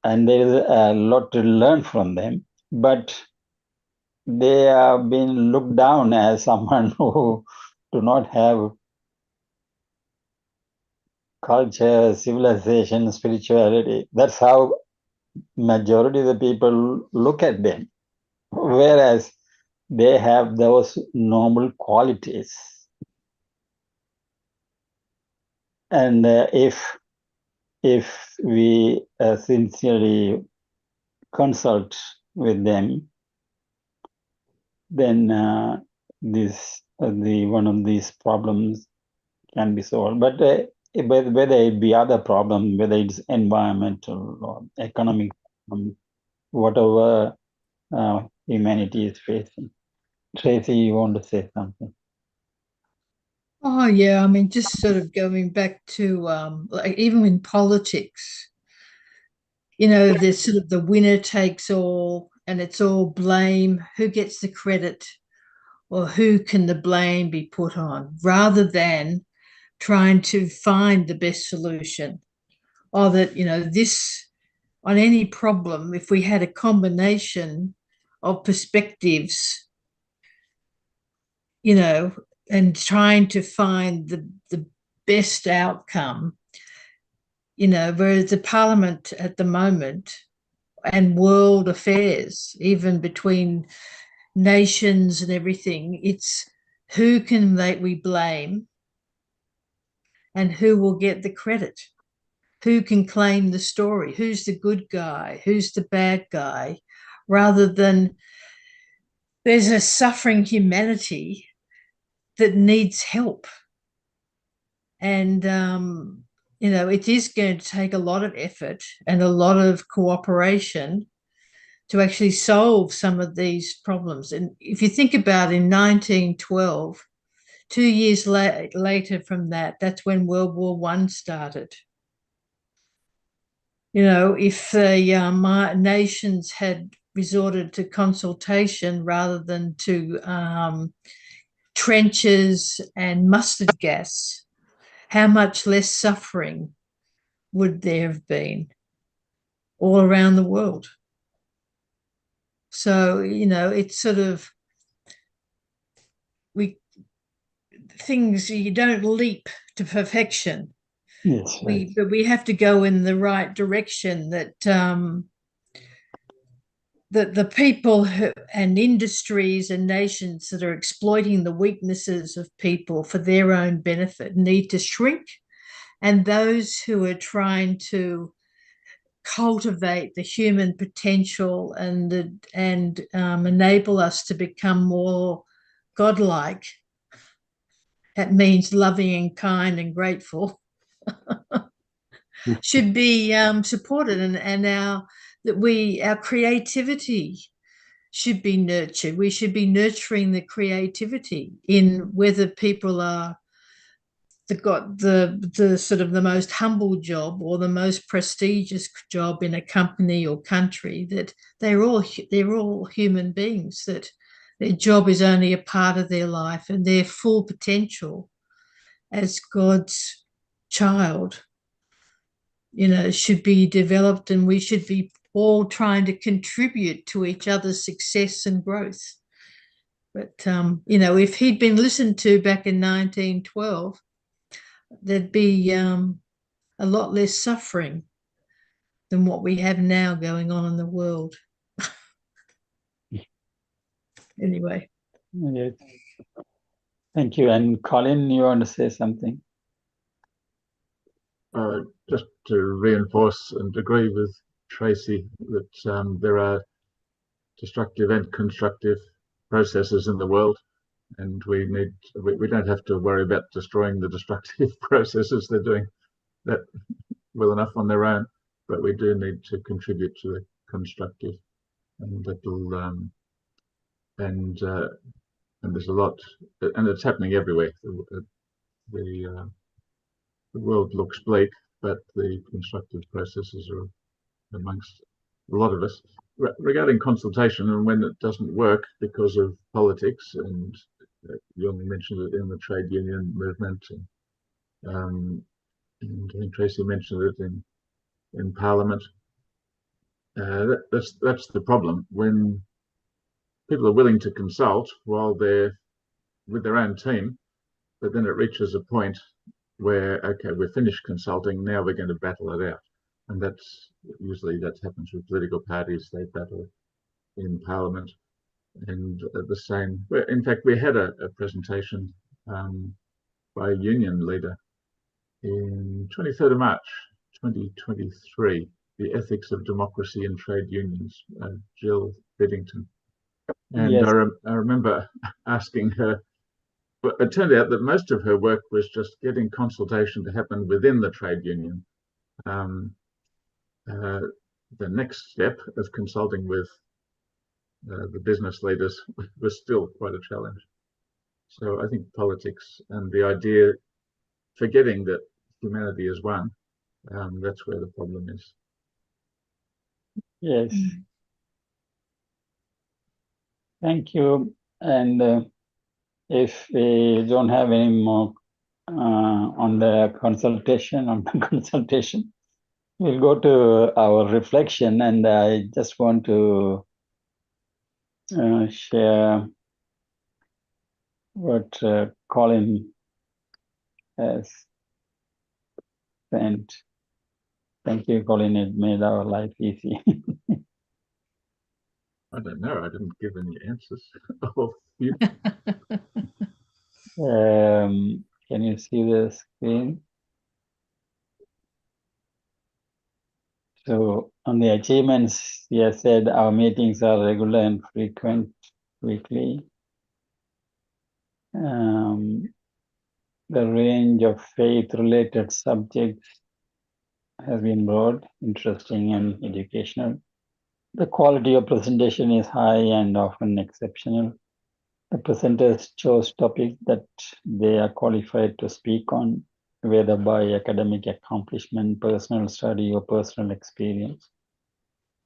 and there is a lot to learn from them, but they have been looked down as someone who do not have culture, civilization, spirituality. That's how majority of the people look at them, whereas they have those noble qualities. And if we sincerely consult with them, then one of these problems can be solved. But whether it be other problem, whether it's environmental or economic, whatever humanity is facing. Tracy, you want to say something? Oh yeah, just sort of going back to like even in politics, there's sort of the winner takes all, and it's all blame. Who gets the credit, or who can the blame be put on, rather than trying to find the best solution. Or that, this, on any problem, if we had a combination of perspectives, and trying to find the best outcome, whereas the parliament at the moment and world affairs, even between nations and everything, it's who can we blame and who will get the credit, who can claim the story, who's the good guy, who's the bad guy, rather than there's a suffering humanity that needs help. And, it is going to take a lot of effort and a lot of cooperation to actually solve some of these problems. And if you think about in 1912, 2 years later from that, that's when World War I started. You know, if the nations had resorted to consultation rather than to trenches and mustard gas, how much less suffering would there have been all around the world? So, you know, it's sort of, you don't leap to perfection. Yes, right. But we have to go in the right direction, that the people and industries and nations that are exploiting the weaknesses of people for their own benefit need to shrink, and those who are trying to cultivate the human potential and enable us to become more godlike, that means loving and kind and grateful, should be supported, and our creativity should be nurtured. We should be nurturing the creativity in whether people are got the sort of the most humble job or the most prestigious job in a company or country, that they're all human beings, that their job is only a part of their life, and their full potential as God's child, you know, should be developed, and we should be all trying to contribute to each other's success and growth. But, you know, if he'd been listened to back in 1912, there'd be a lot less suffering than what we have now going on in the world. Anyway. Yes. Thank you. And Colin, you want to say something? Just to reinforce and agree with Tracy that there are destructive and constructive processes in the world, and we don't have to worry about destroying the destructive processes. They're doing that well enough on their own, but we do need to contribute to the constructive, and that'll and there's a lot, and it's happening everywhere. The world looks bleak, but the constructive processes are amongst a lot of us. Regarding consultation, and when it doesn't work because of politics, and you only mentioned it in the trade union movement, and I think Tracy mentioned it in Parliament. That's the problem. When people are willing to consult while they're with their own team, but then it reaches a point where, okay, we're finished consulting, now we're going to battle it out. And that's usually that happens with political parties. They battle in Parliament. And the same, in fact, we had a presentation by a union leader in 23rd of March 2023, The Ethics of Democracy in Trade Unions, Jill Beddington. And Yes. I remember asking her, but it turned out that most of her work was just getting consultation to happen within the trade union. The next step of consulting with the business leaders was still quite a challenge. So I think politics and the idea, forgetting that humanity is one, that's where the problem is. Yes. Thank you. And if we don't have any more on the consultation, we'll go to our reflection. And I just want to share what Colin has sent. Thank you, Colin. It made our life easy. I don't know. I didn't give any answers. Oh, you. Can you see the screen? So on the achievements, he has said our meetings are regular and frequent weekly. The range of faith-related subjects has been broad, interesting, and educational. The quality of presentation is high and often exceptional. The presenters chose topics that they are qualified to speak on, whether by academic accomplishment, personal study, or personal experience.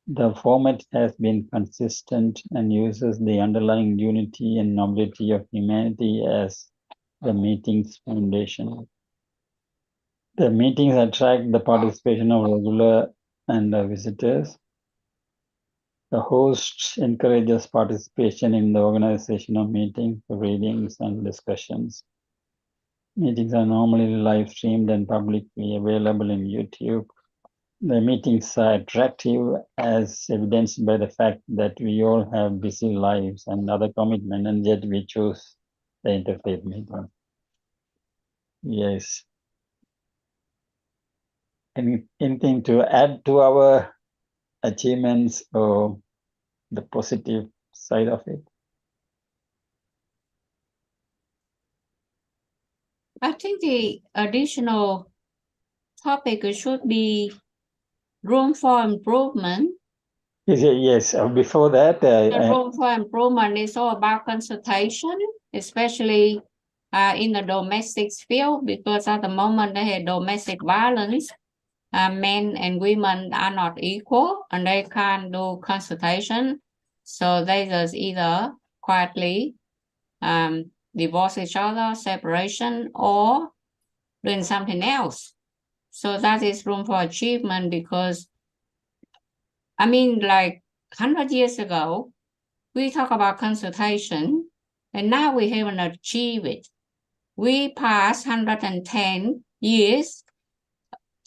The format has been consistent and uses the underlying unity and nobility of humanity as the meeting's foundation. The meetings attract the participation of regular and visitors. The host encourages participation in the organization of meetings, readings, and discussions. Meetings are normally live streamed and publicly available in YouTube. The meetings are attractive as evidenced by the fact that we all have busy lives and other commitments, and yet we choose the interfaith meeting. Yes. Anything to add to our achievements or the positive side of it? I think the additional topic should be room for improvement. Yes. Before that, The room for improvement is all about consultation, especially in the domestic field, because at the moment they have domestic violence. Men and women are not equal and they can't do consultation. So they just either quietly divorce each other, separation, or doing something else. So that is room for achievement because, I mean, like 100 years ago, we talk about consultation and now we haven't achieved it. We passed 110 years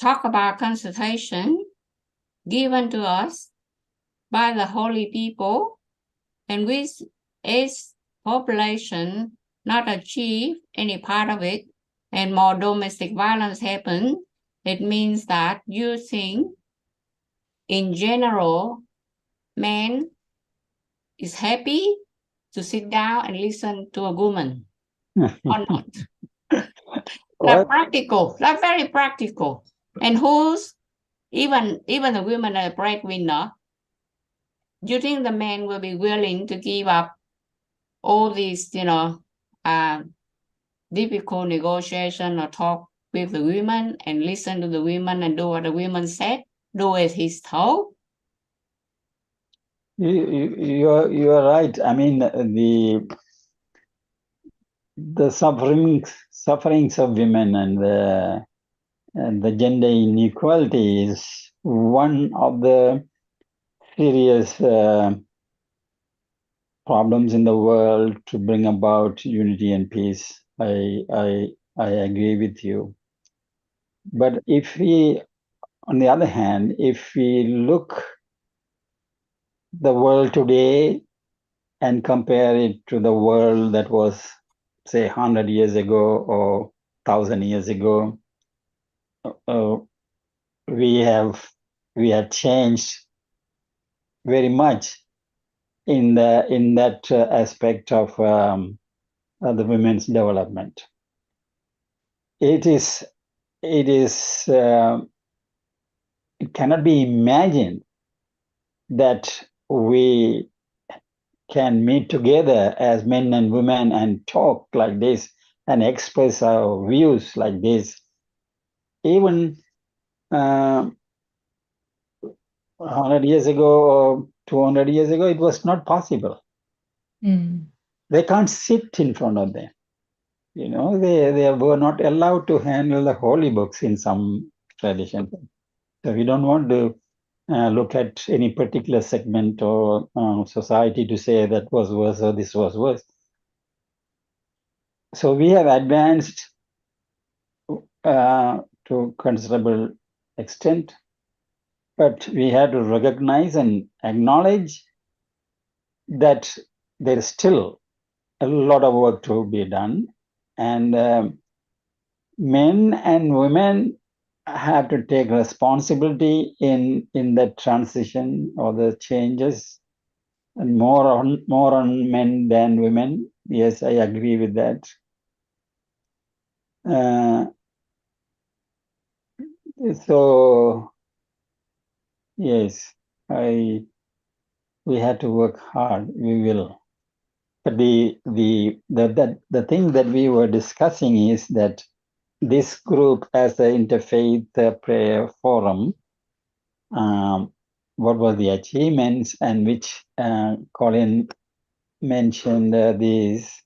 talk about consultation given to us by the holy people, and with its population not achieve any part of it, and more domestic violence happen, it means that you think in general, man is happy to sit down and listen to a woman or not. That's practical. That's very practical. And who's even the women are breadwinner, do you think the men will be willing to give up all these, difficult negotiation or talk with the women and listen to the women and do what the women said, do as he's told? You are right. I mean, the sufferings of women and the gender inequality is one of the serious problems in the world to bring about unity and peace. I agree with you. But if we, on the other hand, if we look the world today and compare it to the world that was, say, 100 years ago or 1,000 years ago, we have changed very much in that aspect of the women's development. It cannot be imagined that we can meet together as men and women and talk like this and express our views like this. Even 100 years ago or 200 years ago, it was not possible. They can't sit in front of them. They were not allowed to handle the holy books in some traditions. So we don't want to look at any particular segment or society to say that was worse or this was worse. So we have advanced to considerable extent, but we have to recognize and acknowledge that there is still a lot of work to be done, and men and women have to take responsibility in the transition or the changes, and more on men than women. Yes, I agree with that. So yes, I we have to work hard. We will. But the thing that we were discussing is that this group, as the Interfaith Prayer Forum, what were the achievements, and which Colin mentioned these,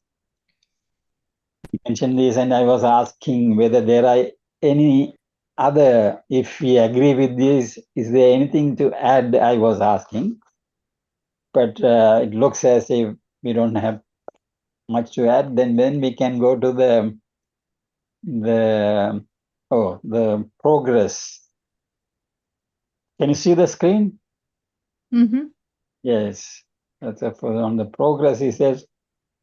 and I was asking whether there are any other, if we agree with this, is there anything to add? I was asking, but it looks as if we don't have much to add. Then we can go to the progress. Can you see the screen? Mm-hmm. Yes. That's on the progress. He says,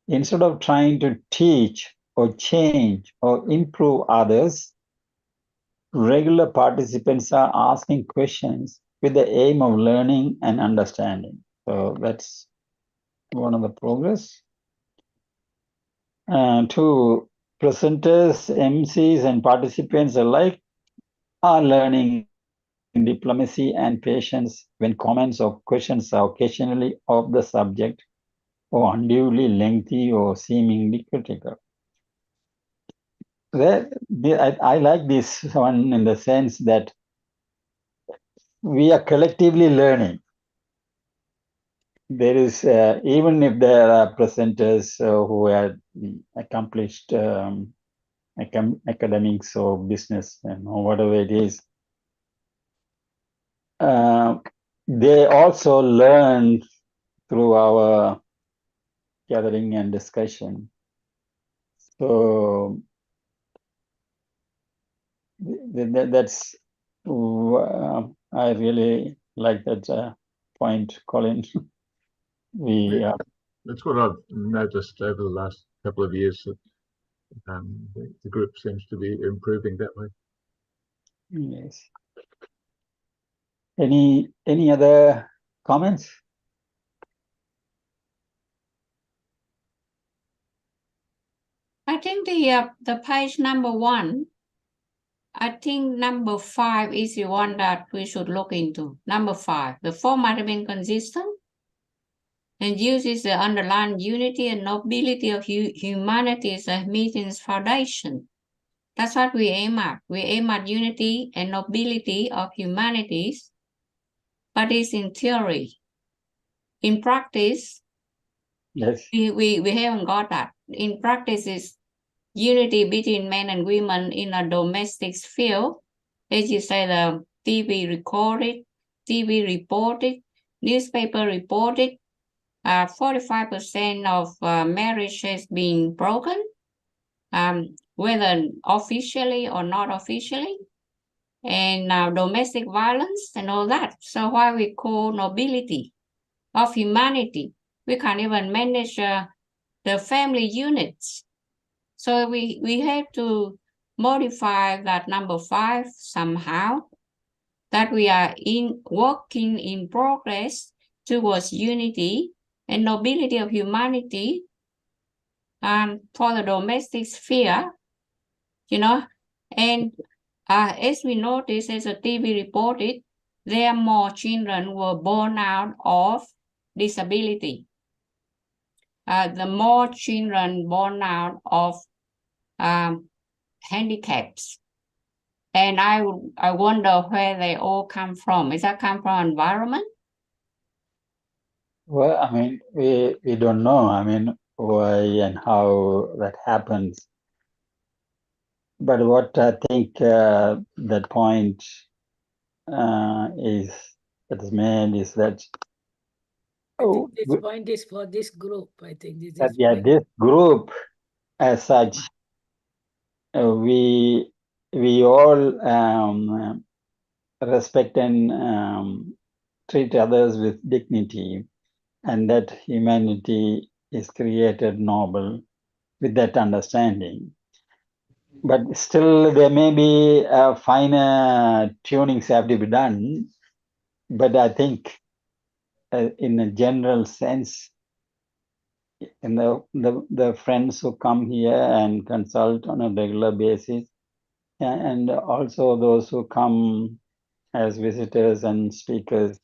instead of trying to teach or change or improve others, regular participants are asking questions with the aim of learning and understanding. So that's one of the progress. Two, presenters, MCs, and participants alike are learning diplomacy and patience when comments or questions are occasionally off the subject or unduly lengthy or seemingly critical. I like this one in the sense that we are collectively learning. There is, even if there are presenters who are accomplished academics or business or whatever it is, they also learn through our gathering and discussion. So that's I really like that point, Colin. That's what I've noticed over the last couple of years. That the group seems to be improving that way. Yes. Any other comments? I think the page number 1, I think number 5 is the one that we should look into. Number 5, the format remains consistent and uses the underlying unity and nobility of humanity as a meeting's foundation. That's what we aim at. We aim at unity and nobility of humanities, but it's in theory. In practice, yes, we haven't got that. In practice, it's unity between men and women in a domestic sphere. As you say, the TV recorded, TV reported, newspaper reported, 45% of marriage has been broken, whether officially or not officially, and domestic violence and all that. So why we call nobility of humanity? We can't even manage the family units. So we have to modify that number 5 somehow, that we are working in progress towards unity and nobility of humanity for the domestic sphere, and as we noticed, as the TV reported, there are more children were born out of disability. The more children born out of handicaps. And I wonder where they all come from. Is that come from environment? Well, I mean, we don't know. I mean, why and how that happens. But what I think that point is made is that this point is for this group. I think this group as such, we all respect and treat others with dignity, and that humanity is created noble with that understanding. But still, there may be finer tunings have to be done. But I think, in a general sense, in the friends who come here and consult on a regular basis, and also those who come as visitors and speakers,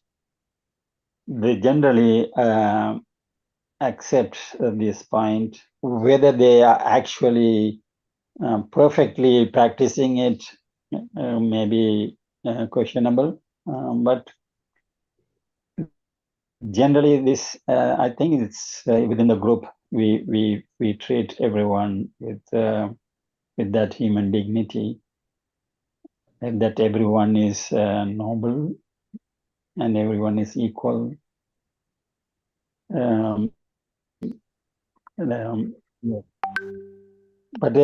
they generally accept this point. Whether they are actually perfectly practicing it may be questionable, but generally this I think it's within the group we treat everyone with that human dignity, and that everyone is noble and everyone is equal. But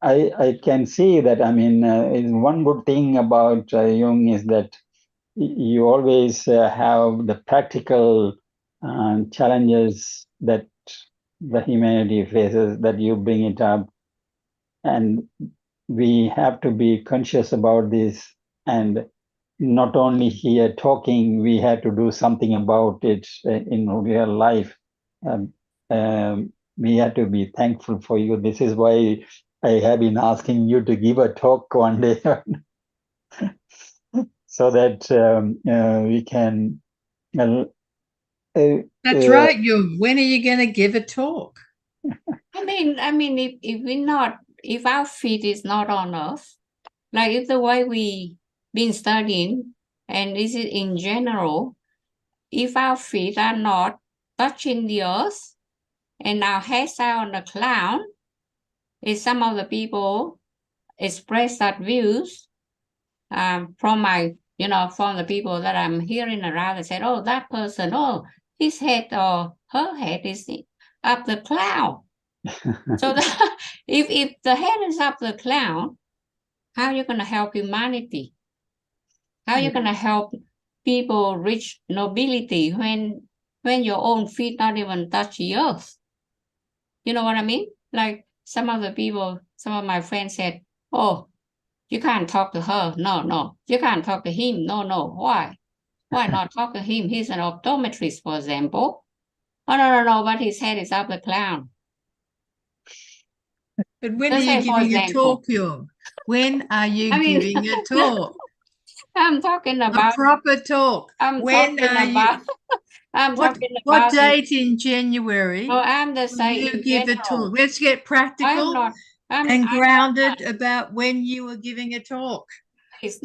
I can see that, I mean, one good thing about Jung is that you always have the practical challenges that the humanity faces, that you bring it up. And we have to be conscious about this, and not only here talking, we have to do something about it in real life. We have to be thankful for you. This is why I have been asking you to give a talk one day so that we can. That's right, Jung. When are you going to give a talk? I mean, if our feet is not on earth, like if the way we been studying, and this is in general, if our feet are not touching the earth and our heads are on the cloud, if some of the people express that views from the people that I'm hearing around, they said, oh, that person, oh, his head or her head is up the cloud. So if the head is up the cloud, how are you going to help humanity? How are you going to help people reach nobility when your own feet not even touch the earth? You know what I mean? Like some of my friends said, oh, you can't talk to her. No. You can't talk to him. No. Why? Why not talk to him? He's an optometrist, for example. Oh, no, but his head is up the cloud. But when are you giving a talk, Jung? When are you giving a talk? I'm talking about a proper talk. What date in January? Oh, I'm the same. You give a talk. Let's get practical and grounded about when you were giving a talk. Please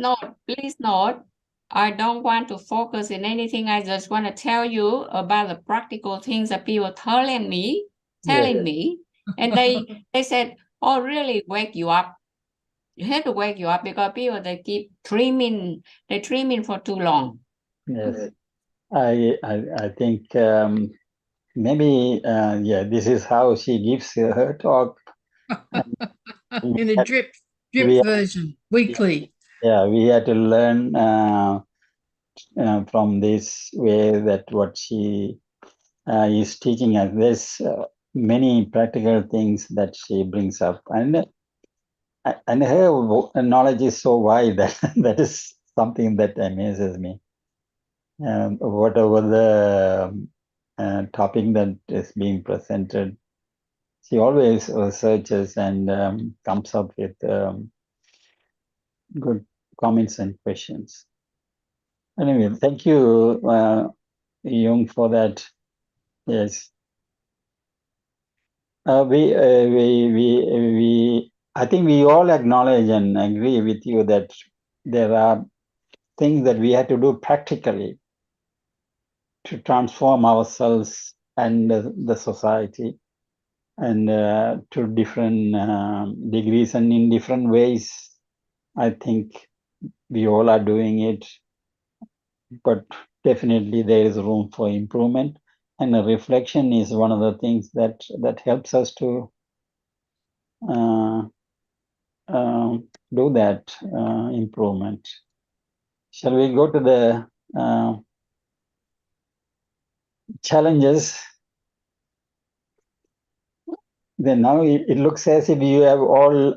note. I don't want to focus in anything. I just want to tell you about the practical things that people telling me, and they said, "Oh, really? Wake you up? You have to wake you up because people they keep dreaming. They're dreaming for too long." Yes, I think maybe this is how she gives her talk in a drip version weekly. Yeah, we had to learn from this way that what she is teaching us. There's many practical things that she brings up, and her knowledge is so wide that that is something that amazes me. Whatever the topic that is being presented, she always researches and comes up with good comments and questions. Anyway, thank you, Jung, for that. Yes. I think we all acknowledge and agree with you that there are things that we have to do practically to transform ourselves and the society, and to different degrees and in different ways. I think we all are doing it, but definitely there is room for improvement, and a reflection is one of the things that helps us to do that improvement. Shall we go to the challenges? Then now it looks as if you have all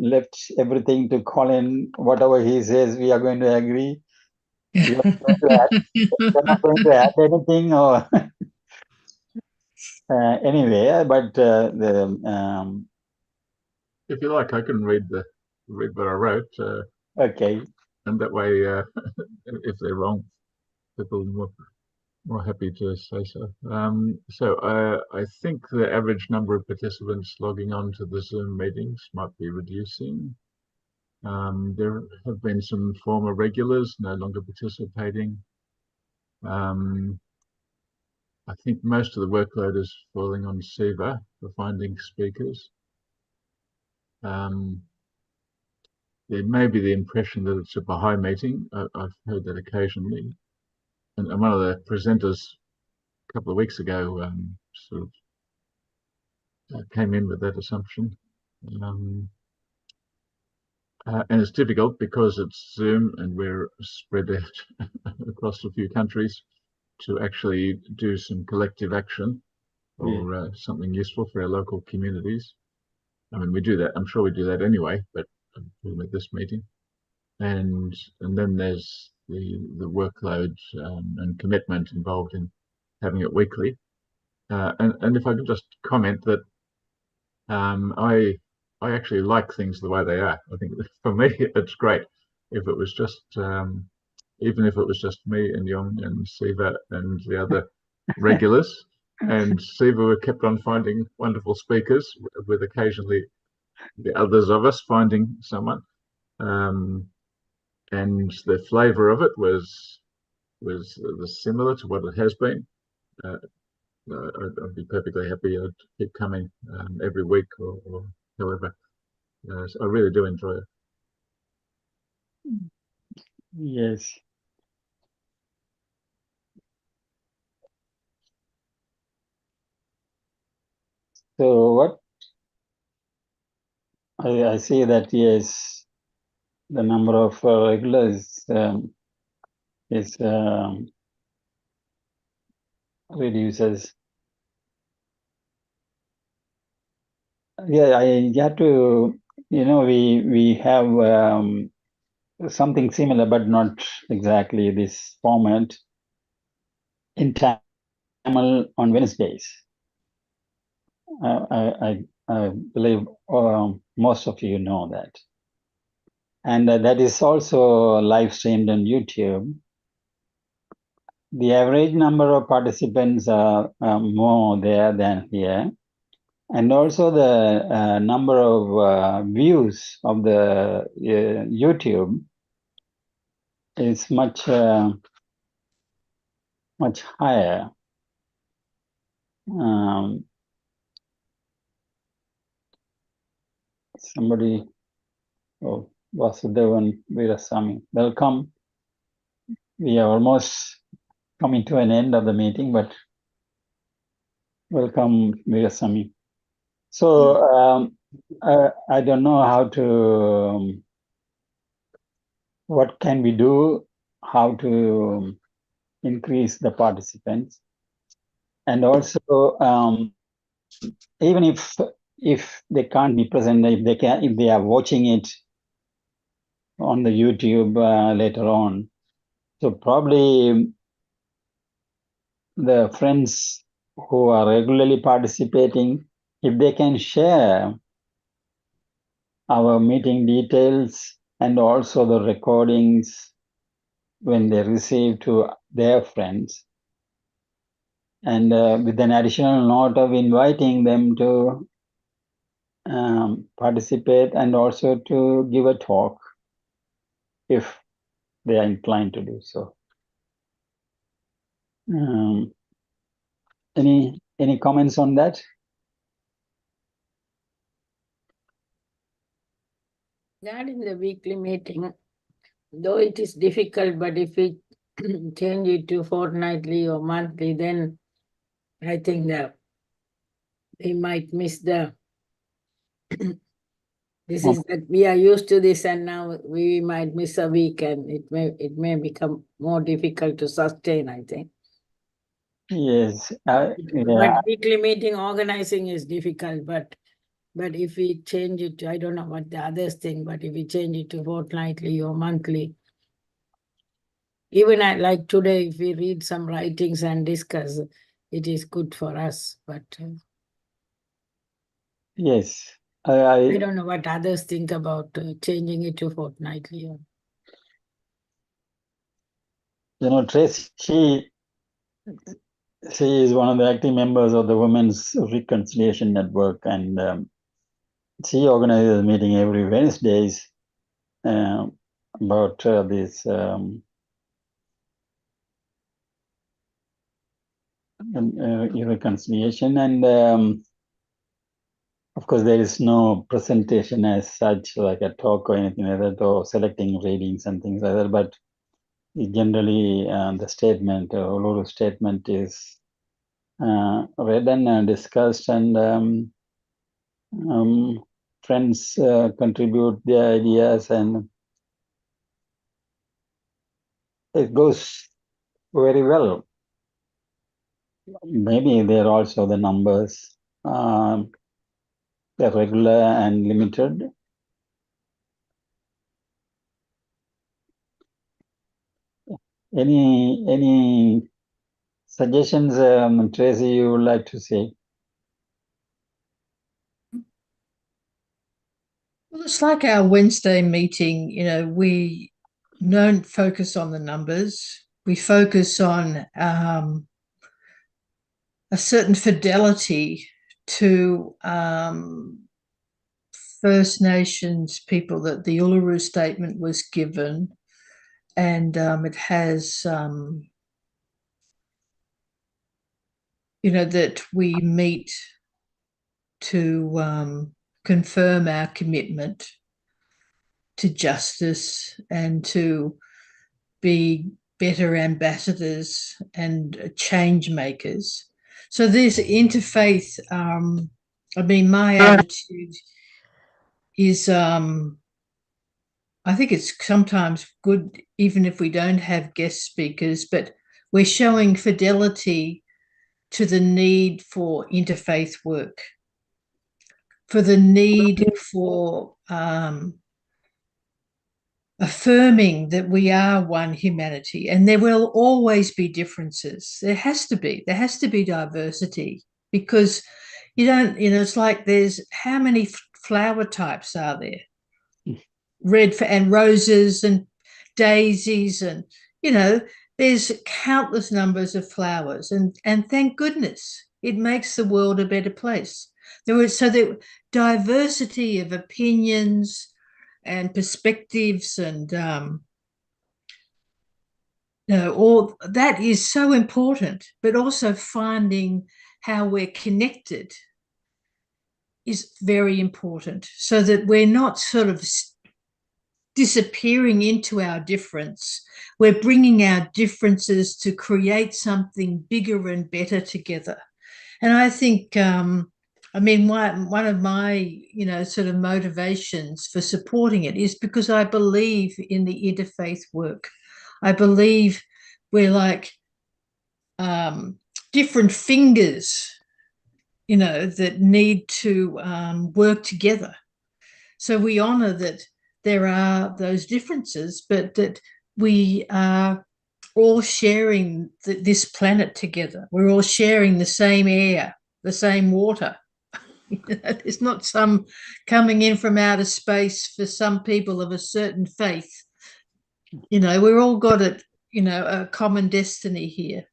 left everything to Colin. Whatever he says, we are going to agree. You're not going to add anything, or anyway. But if you like, I can read what I wrote. Okay. And that way, if they're wrong, people will Well, happy to say so. I think the average number of participants logging on to the Zoom meetings might be reducing. There have been some former regulars no longer participating. I think most of the workload is falling on Siva for finding speakers. There may be the impression that it's a Baha'i meeting. I've heard that occasionally. And one of the presenters a couple of weeks ago sort of came in with that assumption. And it's difficult because it's Zoom and we're spread out across a few countries to actually do some collective action or something useful for our local communities. I mean, we do that. I'm sure we do that anyway, but I'm talking about this meeting. And then there's the workload and commitment involved in having it weekly. And if I could just comment that I actually like things the way they are. I think for me it's great. If it was just even if it was just me and Yong and Siva and the other regulars, and Siva kept on finding wonderful speakers, with occasionally the others of us finding someone, and the flavour of it was similar to what it has been. I'd be perfectly happy. I'd keep coming every week or however. So I really do enjoy it. Yes. So what I see that, yes, the number of regulars is reduces. Yeah, I have to, we have something similar, but not exactly this format in Tamil on Wednesdays. I believe most of you know that. And that is also live streamed on YouTube. The average number of participants are more there than here. And also the number of views of the YouTube is much higher. Somebody, Vasudevan Veerasamy, welcome. We are almost coming to an end of the meeting, but welcome, Veerasamy. So I don't know how to, what can we do, how to increase the participants. And also, even if they can't be present, if they are watching it on the YouTube later on, so probably the friends who are regularly participating, if they can share our meeting details and also the recordings when they receive to their friends, and with an additional note of inviting them to participate and also to give a talk if they are inclined to do so. Any comments on that? That in the weekly meeting, though it is difficult, but if we change it to fortnightly or monthly, then I think that we might miss the this is that we are used to this, and now we might miss a week, and it may become more difficult to sustain, I think. Yes. But weekly meeting organizing is difficult, but if we change it to, I don't know what the others think, but if we change it to fortnightly or monthly, even like today, if we read some writings and discuss, it is good for us. But yes, I don't know what others think about changing it to fortnightly. Tracy, She is one of the active members of the Women's Reconciliation Network, and she organizes a meeting every Wednesdays about this reconciliation, and of course there is no presentation as such, like a talk or anything like that, or selecting readings and things like that, but generally the statement, Uluru statement, is read and discussed, and friends contribute their ideas, and it goes very well. Maybe there are also the numbers, they're regular and limited. Any suggestions, Tracy, you would like to say? Well, it's like our Wednesday meeting, you know, we don't focus on the numbers. We focus on a certain fidelity to First Nations people that the Uluru Statement was given, and it has, you know, that we meet to confirm our commitment to justice and to be better ambassadors and change makers. So this interfaith, I mean, my attitude is, I think it's sometimes good, even if we don't have guest speakers, but we're showing fidelity to the need for interfaith work, for the need for affirming that we are one humanity, and there will always be differences. There has to be diversity, because you don't, you know, it's like there's how many flower types are there? Red and roses and daisies, and you know, there's countless numbers of flowers, and thank goodness, it makes the world a better place. So the diversity of opinions and perspectives, and you know, all that is so important, but also finding how we're connected is very important, so that we're not sort of disappearing into our difference. We're bringing our differences to create something bigger and better together. And I think, I mean, one of my, you know, sort of motivations for supporting it is because I believe in the interfaith work. I believe we're like different fingers, you know, that need to work together. So we honor that there are those differences, but that we are all sharing this planet together. We're all sharing the same air, the same water. It's not some coming in from outer space for some people of a certain faith. You know, we're all got it, you know, a common destiny here.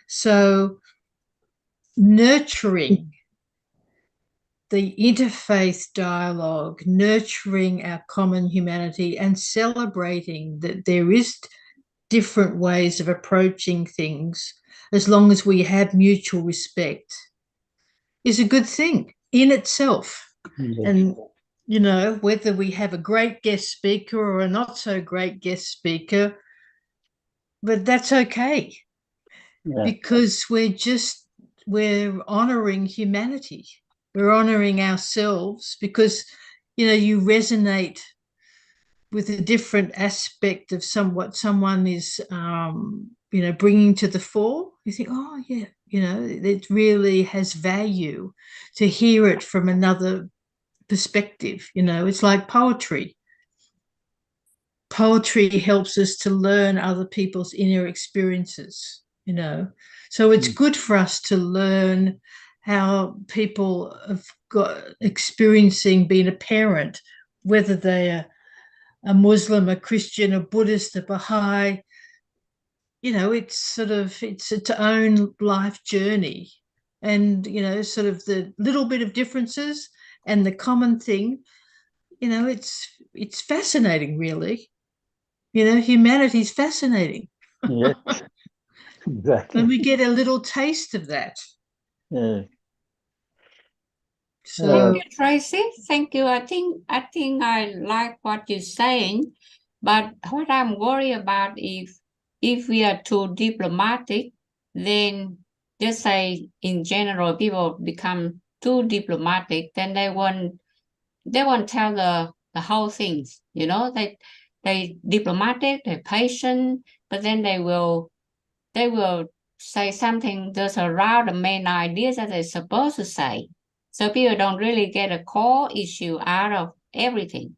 So nurturing the interfaith dialogue, nurturing our common humanity, and celebrating that there is different ways of approaching things, as long as we have mutual respect, is a good thing in itself. Yeah. And, you know, whether we have a great guest speaker or a not so great guest speaker, but that's okay. Yeah. Because we're honoring humanity. We're honoring ourselves, because, you know, you resonate with a different aspect of what someone is, you know, bringing to the fore. You think, oh, yeah, you know, it really has value to hear it from another perspective. You know, it's like poetry. Poetry helps us to learn other people's inner experiences, you know. So it's good for us to learn how people have got experiencing being a parent, whether they are a Muslim, a Christian, a Buddhist, a Baha'i, it's sort of, it's its own life journey. And, sort of the little bit of differences and the common thing, it's fascinating, really. Humanity's fascinating. Yes, exactly. And we get a little taste of that. Yeah. So Thank you, Tracy. Thank you. I think I like what you're saying, but what I'm worried about, if we are too diplomatic, then just say in general people become too diplomatic, then they won't tell the whole things. They diplomatic, they're patient, but then they will say something that's around the main ideas that they're supposed to say. So people don't really get a core issue out of everything.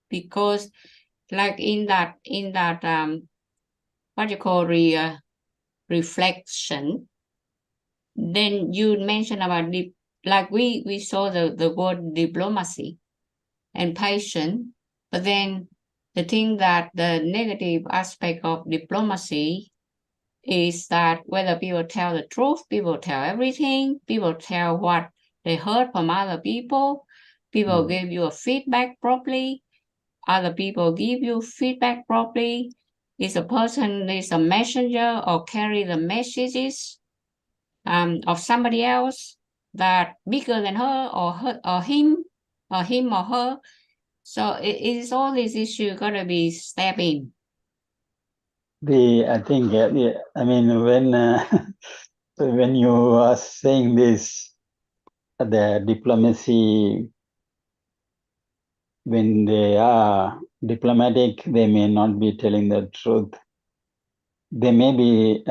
Because like in that what you call reflection, then you mentioned about like we saw the word diplomacy and patience, but then the thing that the negative aspect of diplomacy is that whether people tell the truth, people tell everything, people tell what they heard from other people give you a feedback properly, other people give you feedback properly. Is a person is a messenger or carry the messages of somebody else that bigger than her or him or her. So it is all these issues gotta be stepped in. I think, I mean, when you are saying this, the diplomacy, when they are diplomatic, they may not be telling the truth. There may be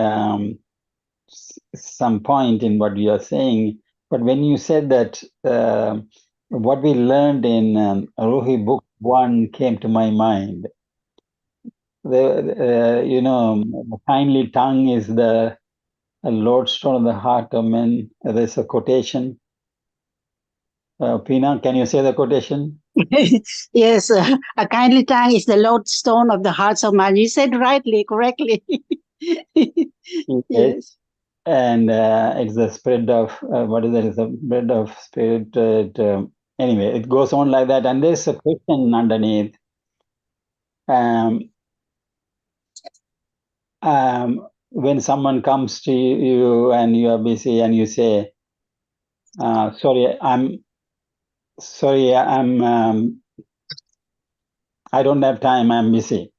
some point in what you are saying, but when you said that, what we learned in Ruhi Book 1 came to my mind. The kindly tongue is the lodestone of the heart of men. There's a quotation. Pina, can you say the quotation? Yes, a kindly tongue is the lodestone of the hearts of man. You said rightly, correctly. Yes. And it's the spread of, what is it? It's the bread of spirit. Anyway, it goes on like that. And there's a question underneath. When someone comes to you and you are busy and you say, sorry, I don't have time, I'm busy.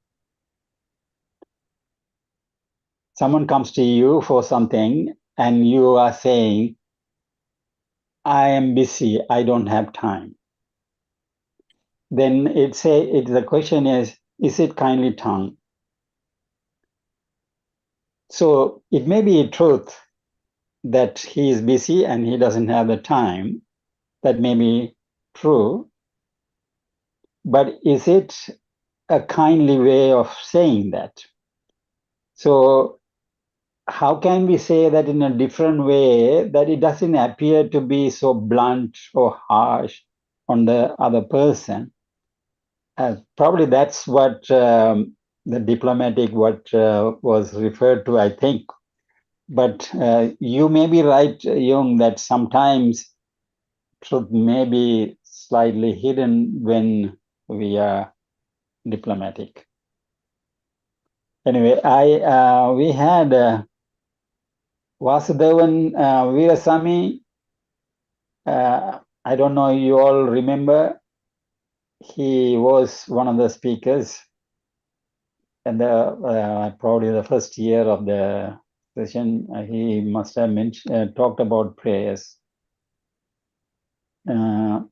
Someone comes to you for something and you are saying, I am busy, I don't have time. Then the question is it kindly tongue? So it may be a truth that he is busy and he doesn't have the time. That may be true. But is it a kindly way of saying that? So how can we say that in a different way that it doesn't appear to be so blunt or harsh on the other person? Probably that's what the diplomatic was referred to, I think. But you may be right, Jung, that sometimes truth may be slightly hidden when we are diplomatic. Anyway, we had Vasudevan Veerasamy. I don't know you all remember. He was one of the speakers and probably the first year of the session. He must have talked about prayers. Are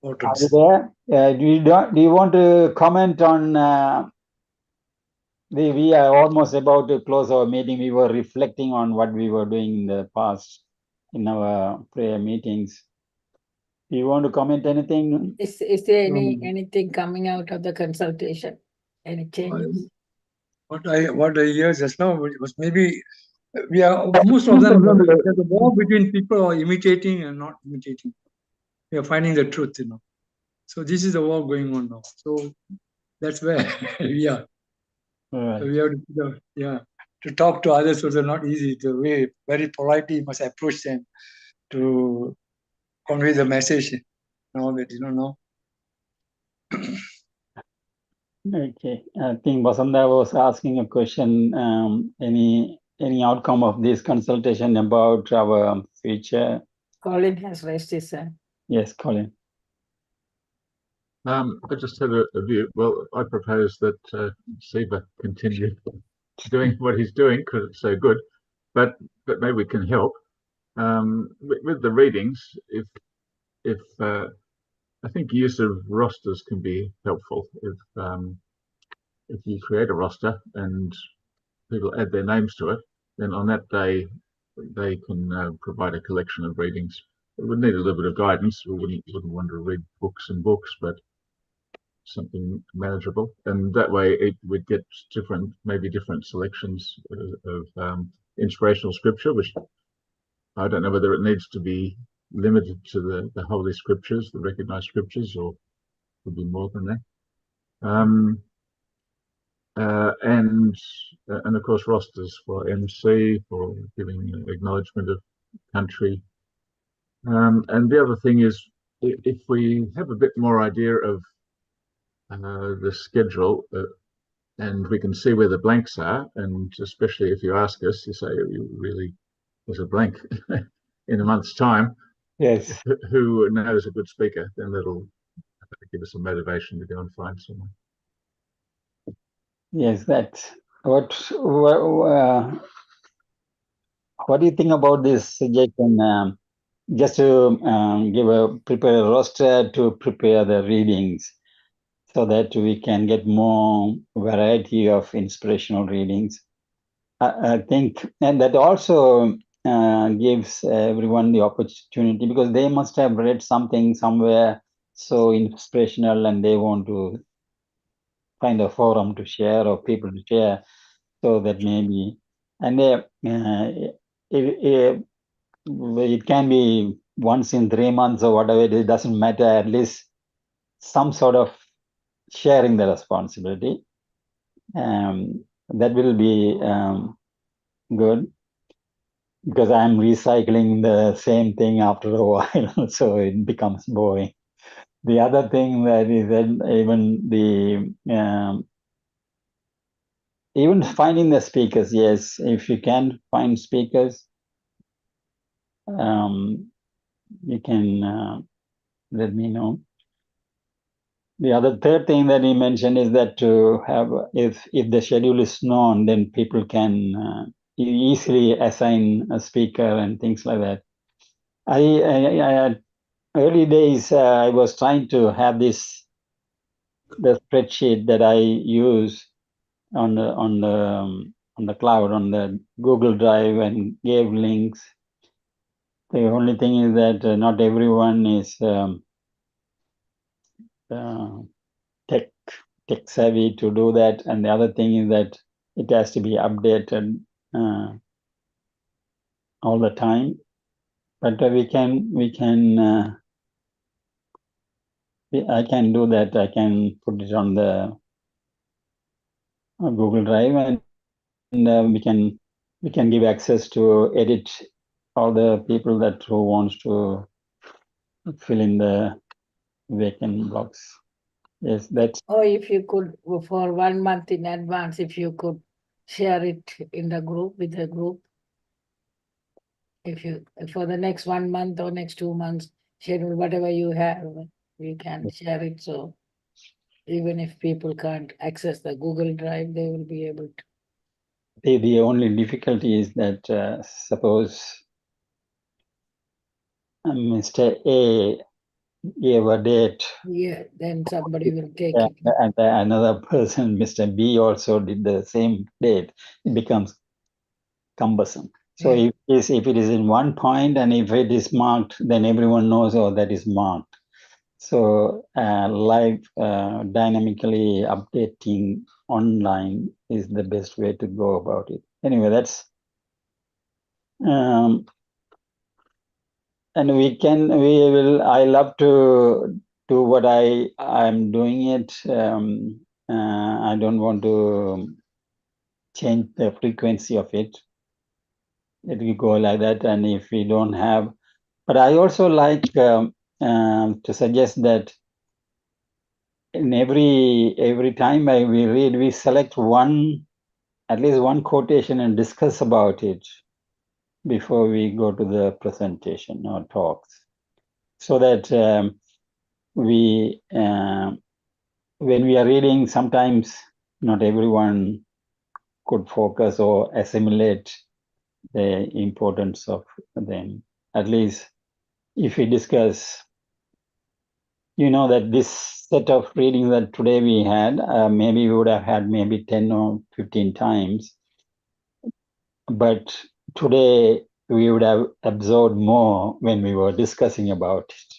you there? Do you want to comment on? We are almost about to close our meeting. We were reflecting on what we were doing in the past in our prayer meetings. Do you want to comment anything? Is there anything coming out of the consultation? Any changes? What I hear just now was maybe we are most of them the war between people are imitating and not imitating. We are finding the truth, So this is the war going on now. So that's where we are. Right. So we have to, to talk to others also not easy. To very politely must approach them to convey the message. Know that you don't know. Okay, I think Vasanta was asking a question. Any outcome of this consultation about our future? Colin has raised his hand. Yes, Colin. I just had a view. Well, I propose that Siva continue doing what he's doing because it's so good, but maybe we can help with the readings. If I think use of rosters can be helpful. If you create a roster and people add their names to it, then on that day they can provide a collection of readings. It would need a little bit of guidance. We wouldn't want to read books and books, but something manageable, and that way it would get maybe different selections of inspirational scripture, which I don't know whether it needs to be limited to the holy scriptures, the recognized scriptures, or could be more than that. And of course rosters for MC, for giving acknowledgement of country. And the other thing is, if we have a bit more idea of the schedule, and we can see where the blanks are, and especially if you ask us, you say, you really, there's a blank in a month's time. Yes. Who knows a good speaker? Then that'll give us some motivation to go and find someone. Yes, that's what do you think about this suggestion? Just to prepare a roster to prepare the readings, so that we can get more variety of inspirational readings. I think, and that also gives everyone the opportunity, because they must have read something somewhere so inspirational, and they want to find a forum to share or people to share, so that maybe, and it can be once in 3 months or whatever it doesn't matter, at least some sort of sharing the responsibility. That will be good, because I'm recycling the same thing after a while, so it becomes boring. The other thing that is that even finding the speakers, yes, if you can find speakers, you can let me know. The other third thing that he mentioned is that to have, if the schedule is known, then people can easily assign a speaker and things like that. I early days, I was trying to have the spreadsheet that I use on the cloud, on the Google Drive, and gave links. The only thing is that not everyone is tech savvy to do that, and the other thing is that it has to be updated all the time. But I can do that. I can put it on the Google Drive, and we can give access to edit all the people who wants to fill in the vacant blocks. Yes, that's. Or if you could, for 1 month in advance, if you could share it in the group, with the group. If you, for the next 1 month or next 2 months, schedule whatever you have, you can share it. So even if people can't access the Google Drive, they will be able to. The only difficulty is that suppose Mr. A gave a date. Yeah, then somebody will take it. And another person, Mr. B, also did the same date. It becomes cumbersome. So if it is in one point, and if it is marked, then everyone knows, oh, that is marked. So live dynamically updating online is the best way to go about it. Anyway, that's and I love to do what I'm doing it. I don't want to change the frequency of it. It will go like that, and if we don't have, but I also like to suggest that in every time we read, we select at least one quotation and discuss about it before we go to the presentation or talks, so that when we are reading, sometimes not everyone could focus or assimilate the importance of them. At least if we discuss, that this set of reading that today we had, maybe we would have had maybe 10 or 15 times, but today we would have absorbed more when we were discussing about it.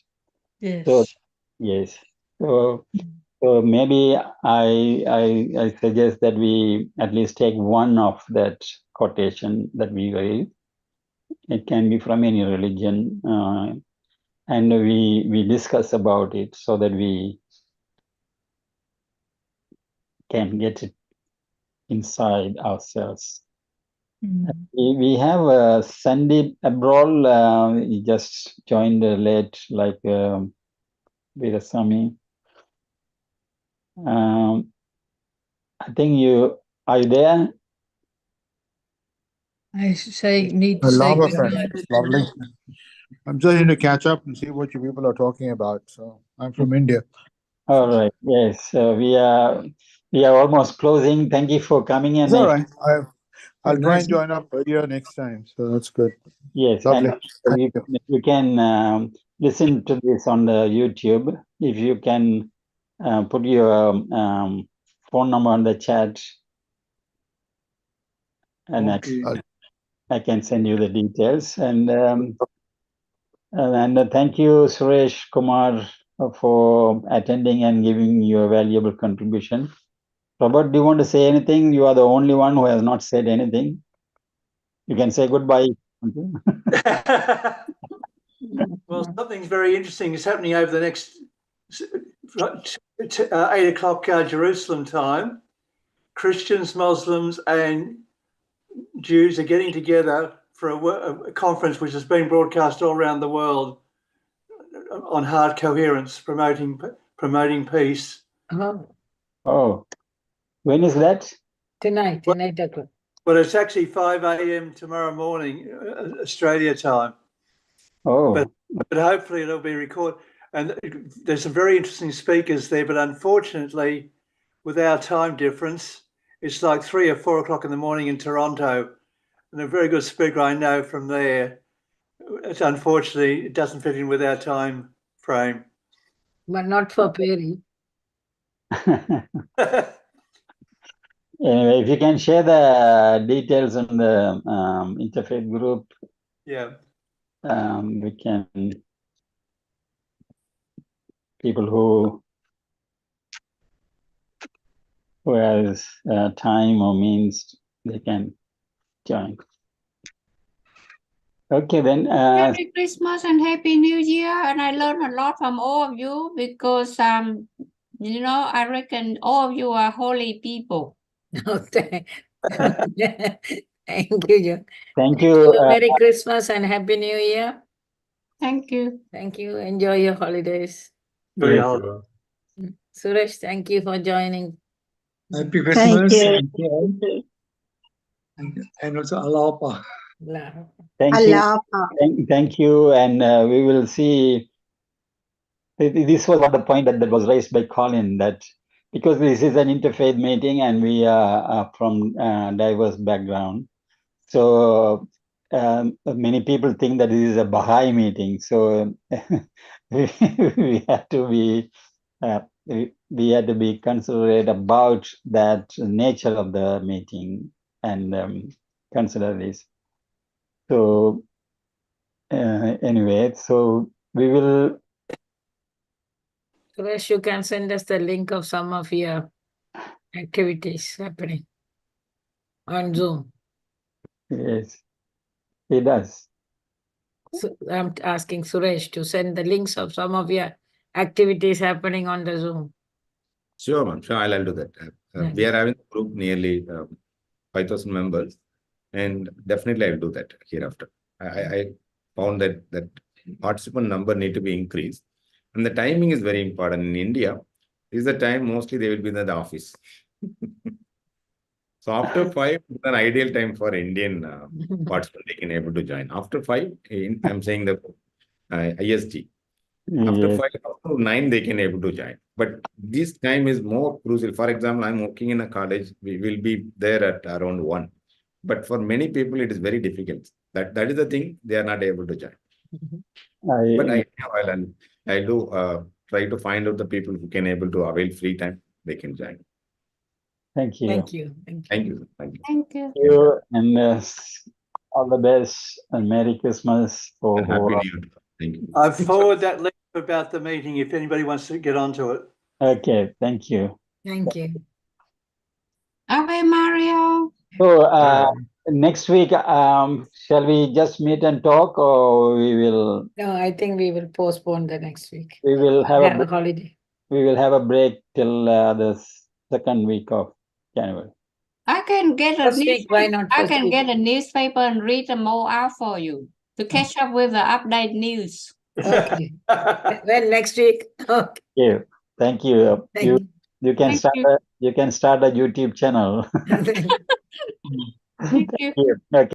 Yes. So, yes. So maybe I suggest that we at least take one of that quotation that we read. It can be from any religion, and we discuss about it so that we can get it inside ourselves. Mm. We have Sandeep Abrol. He just joined late, like Veerasamy. I think are you there? I need to I say love a good friend. night. It's lovely. I'm just here to catch up and see what you people are talking about. So I'm from India. All right. Yes, we are almost closing. Thank you for coming in. It's all right. I'll try nice. and join up earlier next time. So that's good. Yes, Lovely. and you can listen to this on the YouTube. If you can put your phone number on the chat, and Okay. I can send you the details. And thank you, Suresh Kumar, for attending and giving your valuable contribution. Robert, do you want to say anything? You are the only one who has not said anything. You can say goodbye. Well, something's very interesting is happening over the next 8 o'clock Jerusalem time. Christians, Muslims, and Jews are getting together for a conference which has been broadcast all around the world on heart coherence, promoting peace. Oh, when is that? Tonight, 8 o'clock. But it's actually 5 a.m. tomorrow morning, Australia time. Oh, but hopefully it'll be recorded. And there's some very interesting speakers there, but unfortunately, with our time difference, it's like 3 or 4 o'clock in the morning in Toronto. And a very good speaker I know from there, it's unfortunately, it doesn't fit in with our time frame. But not for Perry. Anyway, if you can share the details on the interfaith group, yeah, we can, people who has time or means, they can join. Okay, then. Happy Christmas and Happy New Year. And I learned a lot from all of you because, I reckon all of you are holy people. Okay. Thank you. Thank you. Merry Christmas and Happy New Year. Thank you. Thank you. Enjoy your holidays. very Thank old. you. Suresh, thank you for joining. Happy Thank Christmas. you. And also Alapa. Thank you. Allah. Thank you. And we will see. This was the point that was raised by Colin, that because this is an interfaith meeting and we are from diverse background. So many people think that this is a Baha'i meeting. So we have to be considerate about that nature of the meeting and consider this. So anyway, so we will. Suresh, you can send us the link of some of your activities happening on Zoom. Yes, he does. So I'm asking Suresh to send the links of some of your activities happening on the Zoom. Sure, ma'am. Sure, I'll do that. We are having a group nearly 5,000 members, and definitely I'll do that hereafter. I found that participant number need to be increased, and the timing is very important. In India, this is the time mostly they will be in the office. So after 5 is an ideal time for Indian participants. They can able to join. After 5, I'm saying the IST. After Yes. 5 up to 9, they can able to join. But this time is more crucial. For example, I'm working in a college. We will be there at around 1. But for many people, it is very difficult. That is the thing. They are not able to join. But I do try to find out the people who can able to avail free time. They can join. Thank you. Thank you. Thank you. Thank you. Thank you. Thank you. You and all the best and Merry Christmas for And Happy New Year. Thank you. I've forwarded that link about the meeting if anybody wants to get onto it. Okay, thank you. Thank you. Ave Mario. So next week, shall we just meet and talk, or we will No, I think we will postpone the next week. have Have a holiday. we will have a break till the second week of January. I can get a First week, why not I first can week? get a newspaper and read them all out for you to catch up with the update news. Okay. Well, next week. Okay. Yeah, thank you. Thank You you. you can Thank start you. you can start a YouTube channel. Thank you. Thank you. Okay.